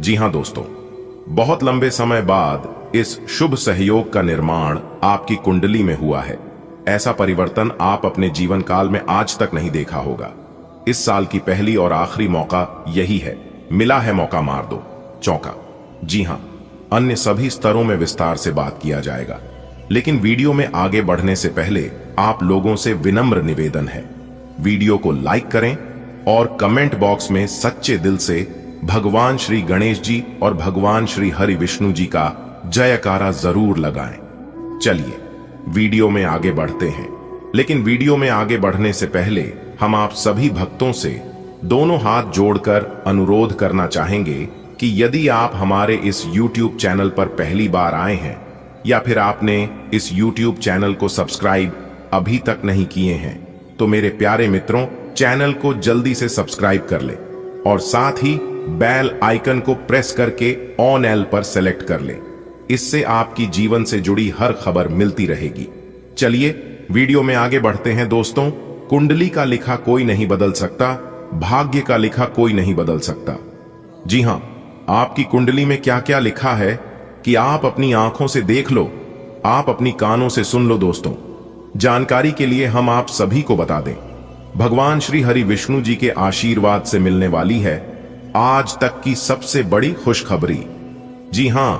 जी हां दोस्तों, बहुत लंबे समय बाद इस शुभ सहयोग का निर्माण आपकी कुंडली में हुआ है। ऐसा परिवर्तन आप अपने जीवन काल में आज तक नहीं देखा होगा। इस साल की पहली और आखिरी मौका यही है। मिला है मौका, मार दो चौका। जी हां, अन्य सभी स्तरों में विस्तार से बात किया जाएगा, लेकिन वीडियो में आगे बढ़ने से पहले आप लोगों से विनम्र निवेदन है, वीडियो को लाइक करें और कमेंट बॉक्स में सच्चे दिल से भगवान श्री गणेश जी और भगवान श्री हरि विष्णु जी का जयकारा जरूर लगाएं। चलिए वीडियो में आगे बढ़ते हैं, लेकिन वीडियो में आगे बढ़ने से पहले हम आप सभी भक्तों से दोनों हाथ जोड़कर अनुरोध करना चाहेंगे कि यदि आप हमारे इस YouTube चैनल पर पहली बार आए हैं या फिर आपने इस YouTube चैनल को सब्सक्राइब अभी तक नहीं किए हैं, तो मेरे प्यारे मित्रों, चैनल को जल्दी से सब्सक्राइब कर ले और साथ ही बेल आइकन को प्रेस करके ऑन एल पर सेलेक्ट कर ले। इससे आपकी जीवन से जुड़ी हर खबर मिलती रहेगी। चलिए वीडियो में आगे बढ़ते हैं दोस्तों। कुंडली का लिखा कोई नहीं बदल सकता, भाग्य का लिखा कोई नहीं बदल सकता। जी हां, आपकी कुंडली में क्या क्या लिखा है कि आप अपनी आंखों से देख लो, आप अपनी कानों से सुन लो दोस्तों। जानकारी के लिए हम आप सभी को बता दें, भगवान श्री हरि विष्णु जी के आशीर्वाद से मिलने वाली है आज तक की सबसे बड़ी खुशखबरी। जी हां,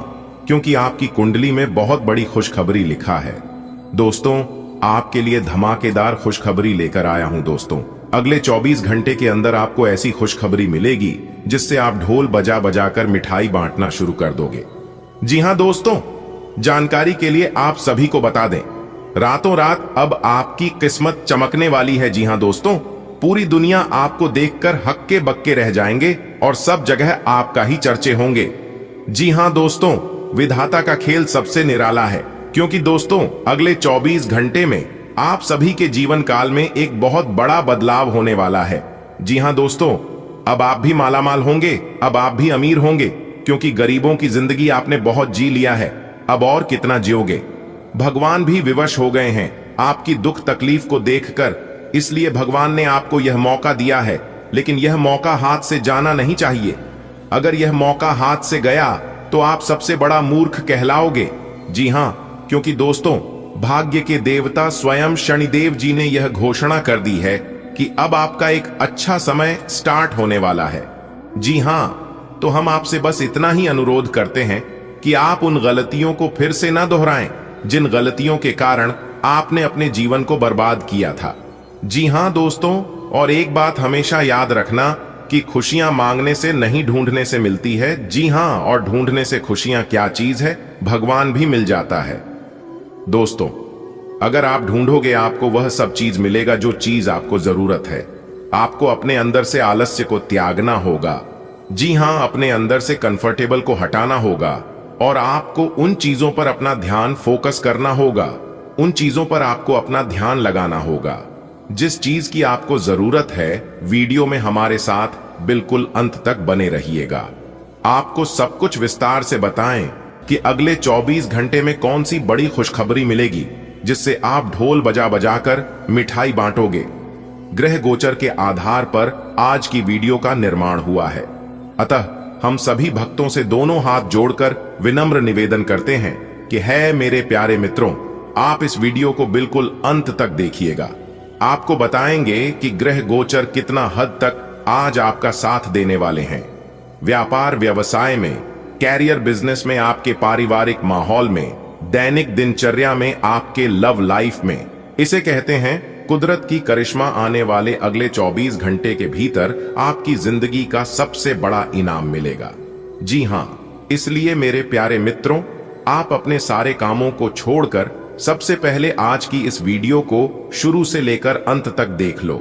क्योंकि आपकी कुंडली में बहुत बड़ी खुशखबरी लिखा है। दोस्तों, आपके लिए धमाकेदार खुशखबरी लेकर आया हूं दोस्तों। अगले 24 घंटे के अंदर आपको ऐसी खुशखबरी मिलेगी जिससे आप ढोल बजा बजाकर मिठाई बांटना शुरू कर दोगे। जी हां दोस्तों, जानकारी के लिए आप सभी को बता दें, रातों रात अब आपकी किस्मत चमकने वाली है। जी हां दोस्तों, पूरी दुनिया आपको देखकर हक्के बक्के रह जाएंगे और सब जगह आपका ही चर्चे होंगे। जी हां दोस्तों, विधाता का खेल सबसे निराला है, क्योंकि दोस्तों अगले 24 घंटे में आप सभी के जीवन काल में एक बहुत बड़ा बदलाव होने वाला है। जी हां दोस्तों, अब आप भी मालामाल होंगे, अब आप भी अमीर होंगे, क्योंकि गरीबों की जिंदगी आपने बहुत जी लिया है, अब और कितना जियोगे। भगवान भी विवश हो गए हैं आपकी दुख तकलीफ को देखकर, इसलिए भगवान ने आपको यह मौका दिया है, लेकिन यह मौका हाथ से जाना नहीं चाहिए। अगर यह मौका हाथ से गया तो आप सबसे बड़ा मूर्ख कहलाओगे। जी हां, क्योंकि दोस्तों भाग्य के देवता स्वयं शनिदेव जी ने यह घोषणा कर दी है कि अब आपका एक अच्छा समय स्टार्ट होने वाला है। जी हां, तो हम आपसे बस इतना ही अनुरोध करते हैं कि आप उन गलतियों को फिर से ना दोहराएं जिन गलतियों के कारण आपने अपने जीवन को बर्बाद किया था। जी हां दोस्तों, और एक बात हमेशा याद रखना कि खुशियां मांगने से नहीं ढूंढने से मिलती है। जी हां, और ढूंढने से खुशियां क्या चीज है, भगवान भी मिल जाता है। दोस्तों, अगर आप ढूंढोगे आपको वह सब चीज मिलेगा जो चीज आपको जरूरत है। आपको अपने अंदर से आलस्य को त्यागना होगा। जी हां, अपने अंदर से कंफर्टेबल को हटाना होगा और आपको उन चीजों पर अपना ध्यान फोकस करना होगा। उन चीजों पर आपको अपना ध्यान लगाना होगा। जिस चीज की आपको जरूरत है, वीडियो में हमारे साथ बिल्कुल अंत तक बने रहिएगा। आपको सब कुछ विस्तार से बताएं कि अगले 24 घंटे में कौन सी बड़ी खुशखबरी मिलेगी जिससे आप ढोल बजा बजाकर मिठाई बांटोगे। ग्रह गोचर के आधार पर आज की वीडियो का निर्माण हुआ है, अतः हम सभी भक्तों से दोनों हाथ जोड़कर विनम्र निवेदन करते हैं कि है मेरे प्यारे मित्रों, आप इस वीडियो को बिल्कुल अंत तक देखिएगा। आपको बताएंगे कि ग्रह गोचर कितना हद तक आज आपका साथ देने वाले हैं। व्यापार व्यवसाय में, कैरियर बिजनेस में, आपके पारिवारिक माहौल में, दैनिक दिनचर्या में, आपके लव लाइफ में, इसे कहते हैं कुदरत की करिश्मा आने वाले अगले 24 घंटे के भीतर आपकी जिंदगी का सबसे बड़ा इनाम मिलेगा। जी हां, इसलिए मेरे प्यारे मित्रों, आप अपने सारे कामों को छोड़कर सबसे पहले आज की इस वीडियो को शुरू से लेकर अंत तक देख लो,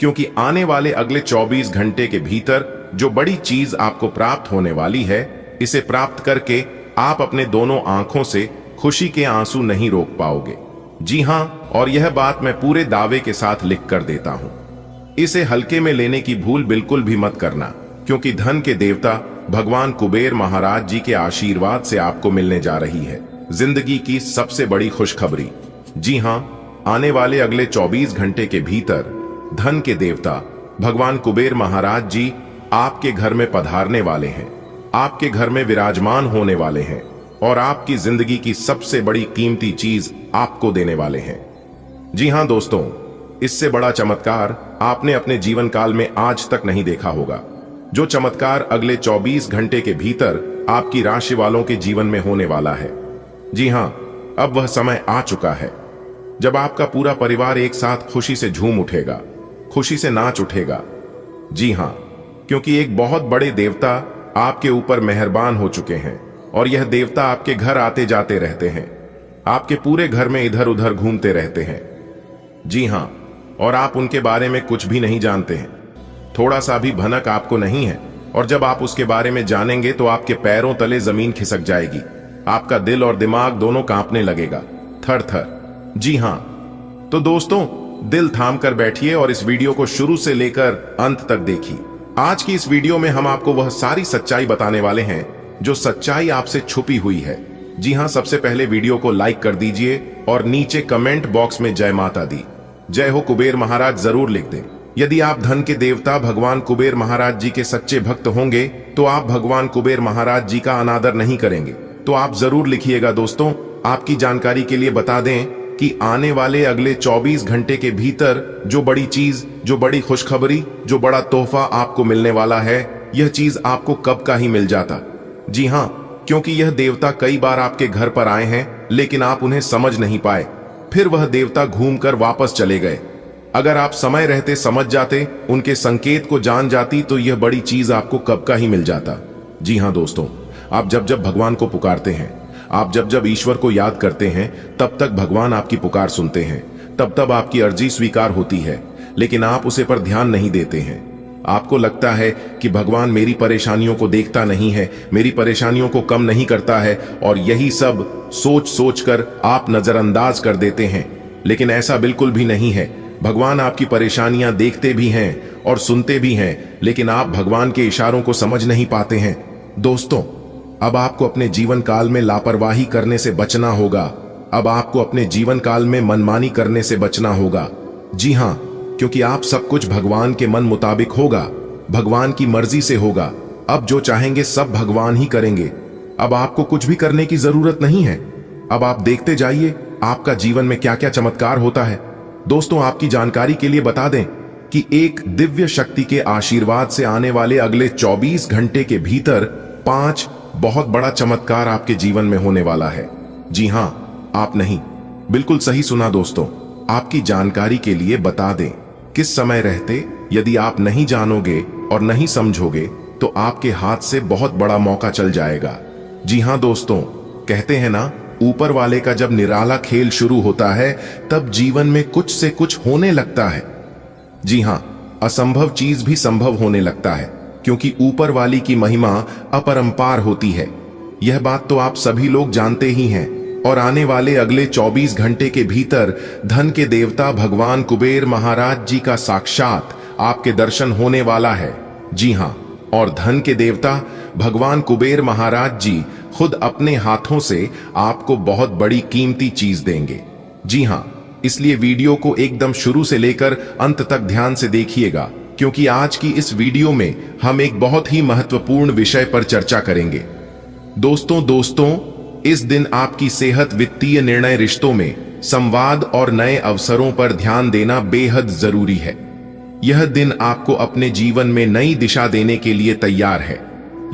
क्योंकि आने वाले अगले 24 घंटे के भीतर जो बड़ी चीज आपको प्राप्त होने वाली है इसे प्राप्त करके आप अपने दोनों आंखों से खुशी के आंसू नहीं रोक पाओगे। जी हां, और यह बात मैं पूरे दावे के साथ लिख कर देता हूं। इसे हल्के में लेने की भूल बिल्कुल भी मत करना, क्योंकि धन के देवता भगवान कुबेर महाराज जी के आशीर्वाद से आपको मिलने जा रही है जिंदगी की सबसे बड़ी खुशखबरी। जी हां, आने वाले अगले 24 घंटे के भीतर धन के देवता भगवान कुबेर महाराज जी आपके घर में पधारने वाले हैं, आपके घर में विराजमान होने वाले हैं और आपकी जिंदगी की सबसे बड़ी कीमती चीज आपको देने वाले हैं। जी हां दोस्तों, इससे बड़ा चमत्कार आपने अपने जीवन काल में आज तक नहीं देखा होगा, जो चमत्कार अगले 24 घंटे के भीतर आपकी राशि वालों के जीवन में होने वाला है। जी हां, अब वह समय आ चुका है जब आपका पूरा परिवार एक साथ खुशी से झूम उठेगा, खुशी से नाच उठेगा। जी हां, क्योंकि एक बहुत बड़े देवता आपके ऊपर मेहरबान हो चुके हैं और यह देवता आपके घर आते जाते रहते हैं, आपके पूरे घर में इधर उधर घूमते रहते हैं। जी हां, और आप उनके बारे में कुछ भी नहीं जानते हैं, थोड़ा सा भी भनक आपको नहीं है, और जब आप उसके बारे में जानेंगे तो आपके पैरों तले जमीन खिसक जाएगी, आपका दिल और दिमाग दोनों कांपने लगेगा, थर थर। जी हां, तो दोस्तों दिल थाम कर बैठिए और इस वीडियो को शुरू से लेकर अंत तक देखिए। आज की इस वीडियो में हम आपको वह सारी सच्चाई बताने वाले हैं जो सच्चाई आपसे छुपी हुई है। जी हां, सबसे पहले वीडियो को लाइक कर दीजिए और नीचे कमेंट बॉक्स में जय माता दी, जय हो कुबेर महाराज जरूर लिख दें। यदि आप धन के देवता भगवान कुबेर महाराज जी के सच्चे भक्त होंगे तो आप भगवान कुबेर महाराज जी का अनादर नहीं करेंगे, तो आप जरूर लिखिएगा। दोस्तों, आपकी जानकारी के लिए बता दें कि आने वाले अगले 24 घंटे के भीतर जो बड़ी चीज, जो बड़ी खुशखबरी, जो बड़ा तोहफा आपको मिलने वाला है, यह चीज आपको कब का ही मिल जाता। जी हां, क्योंकि यह देवता कई बार आपके घर पर आए हैं लेकिन आप उन्हें समझ नहीं पाए, फिर वह देवता घूमकर वापस चले गए। अगर आप समय रहते समझ जाते, उनके संकेत को जान जाती, तो यह बड़ी चीज आपको कब का ही मिल जाता। जी हां दोस्तों, आप जब जब भगवान को पुकारते हैं, आप जब जब ईश्वर को याद करते हैं, तब तक भगवान आपकी पुकार सुनते हैं, तब तब आपकी अर्जी स्वीकार होती है, लेकिन आप उसे पर ध्यान नहीं देते हैं। आपको लगता है कि भगवान मेरी परेशानियों को देखता नहीं है, मेरी परेशानियों को कम नहीं करता है, और यही सब सोच सोच कर आप नजरअंदाज कर देते हैं। लेकिन ऐसा बिल्कुल भी नहीं है। भगवान आपकी परेशानियां देखते भी हैं और सुनते भी हैं, लेकिन आप भगवान के इशारों को समझ नहीं पाते हैं। दोस्तों, अब आपको अपने जीवन काल में लापरवाही करने से बचना होगा। अब आपको अपने जीवन काल में मनमानी करने से बचना होगा। जी हां, क्योंकि आप सब कुछ भगवान के मन मुताबिक होगा, भगवान की मर्जी से होगा। अब जो चाहेंगे सब भगवान ही करेंगे। अब आपको कुछ भी करने की जरूरत नहीं है। अब आप देखते जाइए आपका जीवन में क्या क्या चमत्कार होता है। दोस्तों, आपकी जानकारी के लिए बता दें कि एक दिव्य शक्ति के आशीर्वाद से आने वाले अगले 24 घंटे के भीतर 5 बहुत बड़ा चमत्कार आपके जीवन में होने वाला है। जी हां, आप नहीं, बिल्कुल सही सुना दोस्तों। आपकी जानकारी के लिए बता दें, किस समय रहते यदि आप नहीं जानोगे और नहीं समझोगे तो आपके हाथ से बहुत बड़ा मौका चल जाएगा। जी हां दोस्तों, कहते हैं ना, ऊपर वाले का जब निराला खेल शुरू होता है तब जीवन में कुछ से कुछ होने लगता है। जी हां, असंभव चीज भी संभव होने लगता है, क्योंकि ऊपर वाली की महिमा अपरंपार होती है। यह बात तो आप सभी लोग जानते ही हैं। और आने वाले अगले 24 घंटे के भीतर धन के देवता भगवान कुबेर महाराज जी का साक्षात आपके दर्शन होने वाला है। जी हां, और धन के देवता भगवान कुबेर महाराज जी खुद अपने हाथों से आपको बहुत बड़ी कीमती चीज देंगे। जी हां, इसलिए वीडियो को एकदम शुरू से लेकर अंत तक ध्यान से देखिएगा, क्योंकि आज की इस वीडियो में हम एक बहुत ही महत्वपूर्ण विषय पर चर्चा करेंगे। दोस्तों, इस दिन आपकी सेहत, वित्तीय निर्णय, रिश्तों में संवाद और नए अवसरों पर ध्यान देना बेहद जरूरी है। यह दिन आपको अपने जीवन में नई दिशा देने के लिए तैयार है,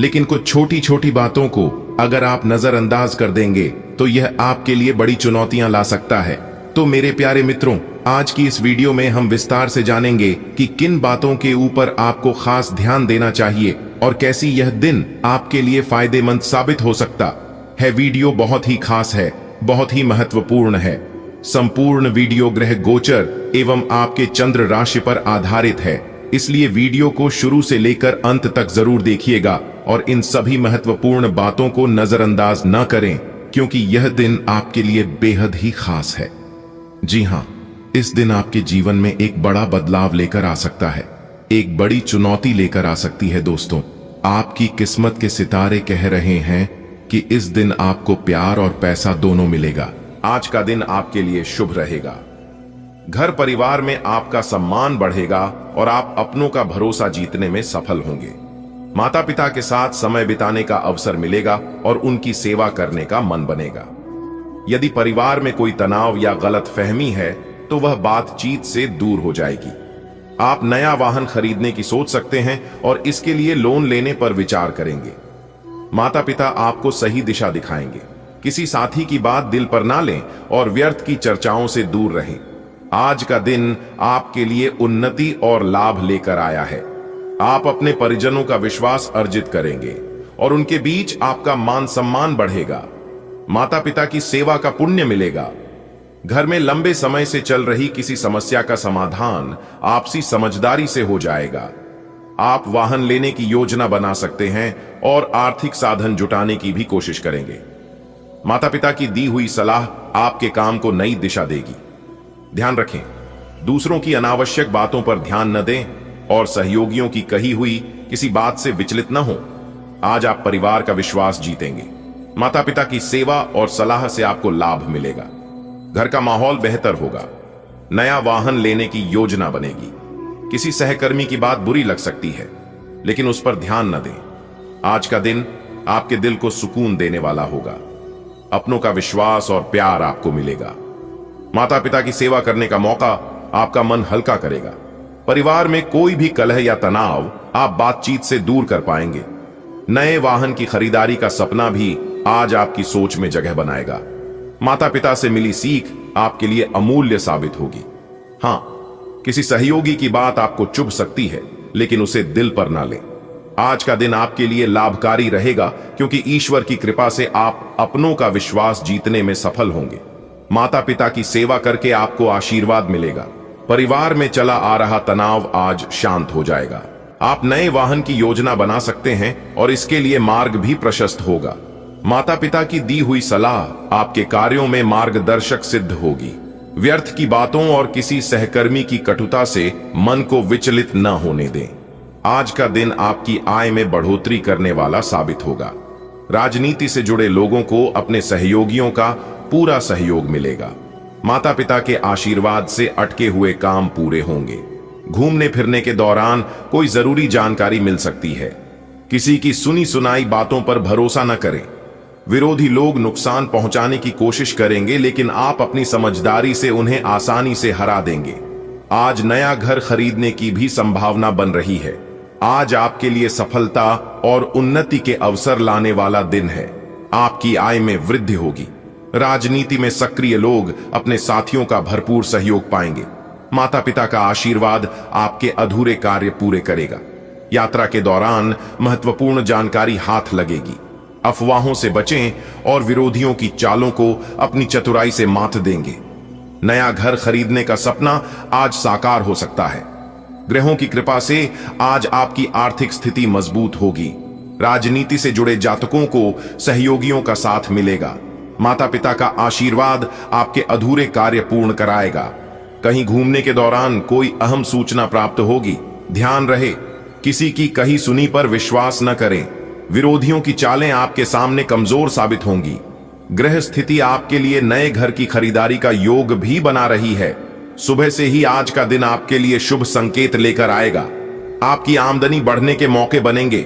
लेकिन कुछ छोटी छोटी बातों को अगर आप नजरअंदाज कर देंगे तो यह आपके लिए बड़ी चुनौतियां ला सकता है। तो मेरे प्यारे मित्रों, आज की इस वीडियो में हम विस्तार से जानेंगे कि किन बातों के ऊपर आपको खास ध्यान देना चाहिए और कैसी यह दिन आपके लिए फायदेमंद साबित हो सकता है। वीडियो बहुत ही खास है, बहुत ही महत्वपूर्ण है। संपूर्ण वीडियो ग्रह गोचर एवं आपके चंद्र राशि पर आधारित है, इसलिए वीडियो को शुरू से लेकर अंत तक जरूर देखिएगा और इन सभी महत्वपूर्ण बातों को नजरअंदाज न करें, क्योंकि यह दिन आपके लिए बेहद ही खास है। जी हां, इस दिन आपके जीवन में एक बड़ा बदलाव लेकर आ सकता है, एक बड़ी चुनौती लेकर आ सकती है। दोस्तों, आपकी किस्मत के सितारे कह रहे हैं कि इस दिन आपको प्यार और पैसा दोनों मिलेगा। आज का दिन आपके लिए शुभ रहेगा। घर परिवार में आपका सम्मान बढ़ेगा और आप अपनों का भरोसा जीतने में सफल होंगे। माता पिता के साथ समय बिताने का अवसर मिलेगा और उनकी सेवा करने का मन बनेगा। यदि परिवार में कोई तनाव या गलतफहमी है तो वह बातचीत से दूर हो जाएगी। आप नया वाहन खरीदने की सोच सकते हैं और इसके लिए लोन लेने पर विचार करेंगे। माता पिता आपको सही दिशा दिखाएंगे। किसी साथी की बात दिल पर ना लें और व्यर्थ की चर्चाओं से दूर रहें। आज का दिन आपके लिए उन्नति और लाभ लेकर आया है। आप अपने परिजनों का विश्वास अर्जित करेंगे और उनके बीच आपका मान सम्मान बढ़ेगा। माता पिता की सेवा का पुण्य मिलेगा। घर में लंबे समय से चल रही किसी समस्या का समाधान आपसी समझदारी से हो जाएगा। आप वाहन लेने की योजना बना सकते हैं और आर्थिक साधन जुटाने की भी कोशिश करेंगे। माता पिता की दी हुई सलाह आपके काम को नई दिशा देगी। ध्यान रखें, दूसरों की अनावश्यक बातों पर ध्यान न दें और सहयोगियों की कही हुई किसी बात से विचलित न हो। आज आप परिवार का विश्वास जीतेंगे। माता पिता की सेवा और सलाह से आपको लाभ मिलेगा। घर का माहौल बेहतर होगा। नया वाहन लेने की योजना बनेगी। किसी सहकर्मी की बात बुरी लग सकती है, लेकिन उस पर ध्यान न दें। आज का दिन आपके दिल को सुकून देने वाला होगा। अपनों का विश्वास और प्यार आपको मिलेगा। माता पिता की सेवा करने का मौका आपका मन हल्का करेगा। परिवार में कोई भी कलह या तनाव आप बातचीत से दूर कर पाएंगे। नए वाहन की खरीदारी का सपना भी आज आपकी सोच में जगह बनाएगा। माता पिता से मिली सीख आपके लिए अमूल्य साबित होगी। हां, किसी सहयोगी की बात आपको चुभ सकती है, लेकिन उसे दिल पर ना लें। आज का दिन आपके लिए लाभकारी रहेगा, क्योंकि ईश्वर की कृपा से आप अपनों का विश्वास जीतने में सफल होंगे। माता पिता की सेवा करके आपको आशीर्वाद मिलेगा। परिवार में चला आ रहा तनाव आज शांत हो जाएगा। आप नए वाहन की योजना बना सकते हैं और इसके लिए मार्ग भी प्रशस्त होगा। माता पिता की दी हुई सलाह आपके कार्यों में मार्गदर्शक सिद्ध होगी। व्यर्थ की बातों और किसी सहकर्मी की कटुता से मन को विचलित न होने दें। आज का दिन आपकी आय में बढ़ोतरी करने वाला साबित होगा। राजनीति से जुड़े लोगों को अपने सहयोगियों का पूरा सहयोग मिलेगा। माता पिता के आशीर्वाद से अटके हुए काम पूरे होंगे। घूमने फिरने के दौरान कोई जरूरी जानकारी मिल सकती है। किसी की सुनी सुनाई बातों पर भरोसा न करें। विरोधी लोग नुकसान पहुंचाने की कोशिश करेंगे, लेकिन आप अपनी समझदारी से उन्हें आसानी से हरा देंगे। आज नया घर खरीदने की भी संभावना बन रही है। आज आपके लिए सफलता और उन्नति के अवसर लाने वाला दिन है। आपकी आय में वृद्धि होगी। राजनीति में सक्रिय लोग अपने साथियों का भरपूर सहयोग पाएंगे। माता पिता का आशीर्वाद आपके अधूरे कार्य पूरे करेगा। यात्रा के दौरान महत्वपूर्ण जानकारी हाथ लगेगी। अफवाहों से बचें और विरोधियों की चालों को अपनी चतुराई से मात देंगे। नया घर खरीदने का सपना आज साकार हो सकता है। ग्रहों की कृपा से आज आपकी आर्थिक स्थिति मजबूत होगी। राजनीति से जुड़े जातकों को सहयोगियों का साथ मिलेगा। माता पिता का आशीर्वाद आपके अधूरे कार्य पूर्ण कराएगा। कहीं घूमने के दौरान कोई अहम सूचना प्राप्त होगी। ध्यान रहे, किसी की कही सुनी पर विश्वास न करें। विरोधियों की चालें आपके सामने कमजोर साबित होंगी। ग्रह स्थिति आपके लिए नए घर की खरीदारी का योग भी बना रही है। सुबह से ही आज का दिन आपके लिए शुभ संकेत लेकर आएगा। आपकी आमदनी बढ़ने के मौके बनेंगे।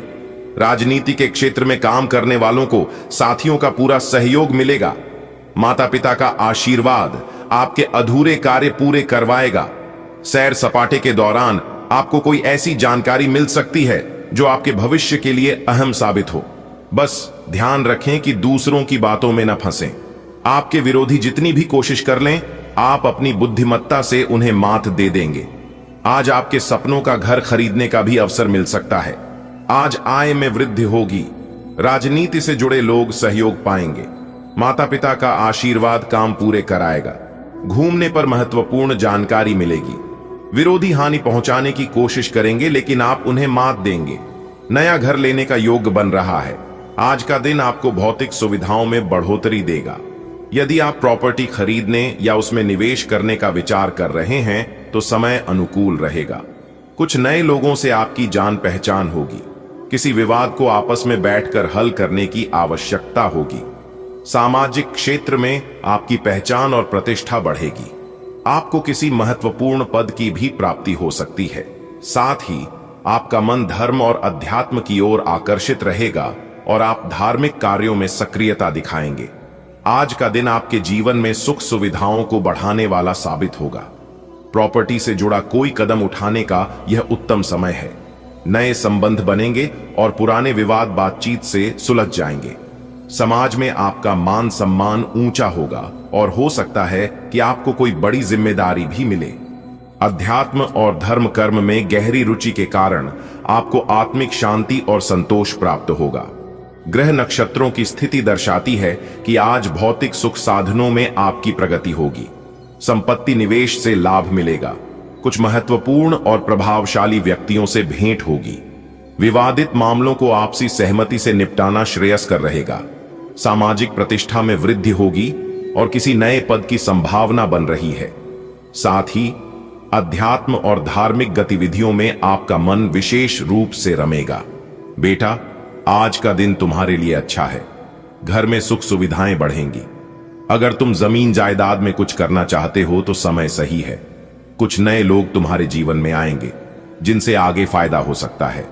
राजनीति के क्षेत्र में काम करने वालों को साथियों का पूरा सहयोग मिलेगा। माता पिता का आशीर्वाद आपके अधूरे कार्य पूरे करवाएगा। सैर सपाटे के दौरान आपको कोई ऐसी जानकारी मिल सकती है जो आपके भविष्य के लिए अहम साबित हो। बस ध्यान रखें कि दूसरों की बातों में न फंसें। आपके विरोधी जितनी भी कोशिश कर लें, आप अपनी बुद्धिमत्ता से उन्हें मात दे देंगे। आज आपके सपनों का घर खरीदने का भी अवसर मिल सकता है। आज आय में वृद्धि होगी। राजनीति से जुड़े लोग सहयोग पाएंगे। माता पिता का आशीर्वाद काम पूरे कराएगा। घूमने पर महत्वपूर्ण जानकारी मिलेगी। विरोधी हानि पहुंचाने की कोशिश करेंगे, लेकिन आप उन्हें मात देंगे। नया घर लेने का योग बन रहा है। आज का दिन आपको भौतिक सुविधाओं में बढ़ोतरी देगा। यदि आप प्रॉपर्टी खरीदने या उसमें निवेश करने का विचार कर रहे हैं तो समय अनुकूल रहेगा। कुछ नए लोगों से आपकी जान पहचान होगी। किसी विवाद को आपस में बैठकर हल करने की आवश्यकता होगी। सामाजिक क्षेत्र में आपकी पहचान और प्रतिष्ठा बढ़ेगी। आपको किसी महत्वपूर्ण पद की भी प्राप्ति हो सकती है। साथ ही आपका मन धर्म और अध्यात्म की ओर आकर्षित रहेगा और आप धार्मिक कार्यों में सक्रियता दिखाएंगे। आज का दिन आपके जीवन में सुख सुविधाओं को बढ़ाने वाला साबित होगा। प्रॉपर्टी से जुड़ा कोई कदम उठाने का यह उत्तम समय है। नए संबंध बनेंगे और पुराने विवाद बातचीत से सुलझ जाएंगे। समाज में आपका मान सम्मान ऊंचा होगा और हो सकता है कि आपको कोई बड़ी जिम्मेदारी भी मिले। अध्यात्म और धर्म कर्म में गहरी रुचि के कारण आपको आत्मिक शांति और संतोष प्राप्त होगा। ग्रह नक्षत्रों की स्थिति दर्शाती है कि आज भौतिक सुख साधनों में आपकी प्रगति होगी। संपत्ति निवेश से लाभ मिलेगा। कुछ महत्वपूर्ण और प्रभावशाली व्यक्तियों से भेंट होगी। विवादित मामलों को आपसी सहमति से निपटाना श्रेयस्कर रहेगा। सामाजिक प्रतिष्ठा में वृद्धि होगी और किसी नए पद की संभावना बन रही है। साथ ही अध्यात्म और धार्मिक गतिविधियों में आपका मन विशेष रूप से रमेगा। बेटा, आज का दिन तुम्हारे लिए अच्छा है। घर में सुख सुविधाएं बढ़ेंगी। अगर तुम जमीन जायदाद में कुछ करना चाहते हो तो समय सही है। कुछ नए लोग तुम्हारे जीवन में आएंगे जिनसे आगे फायदा हो सकता है।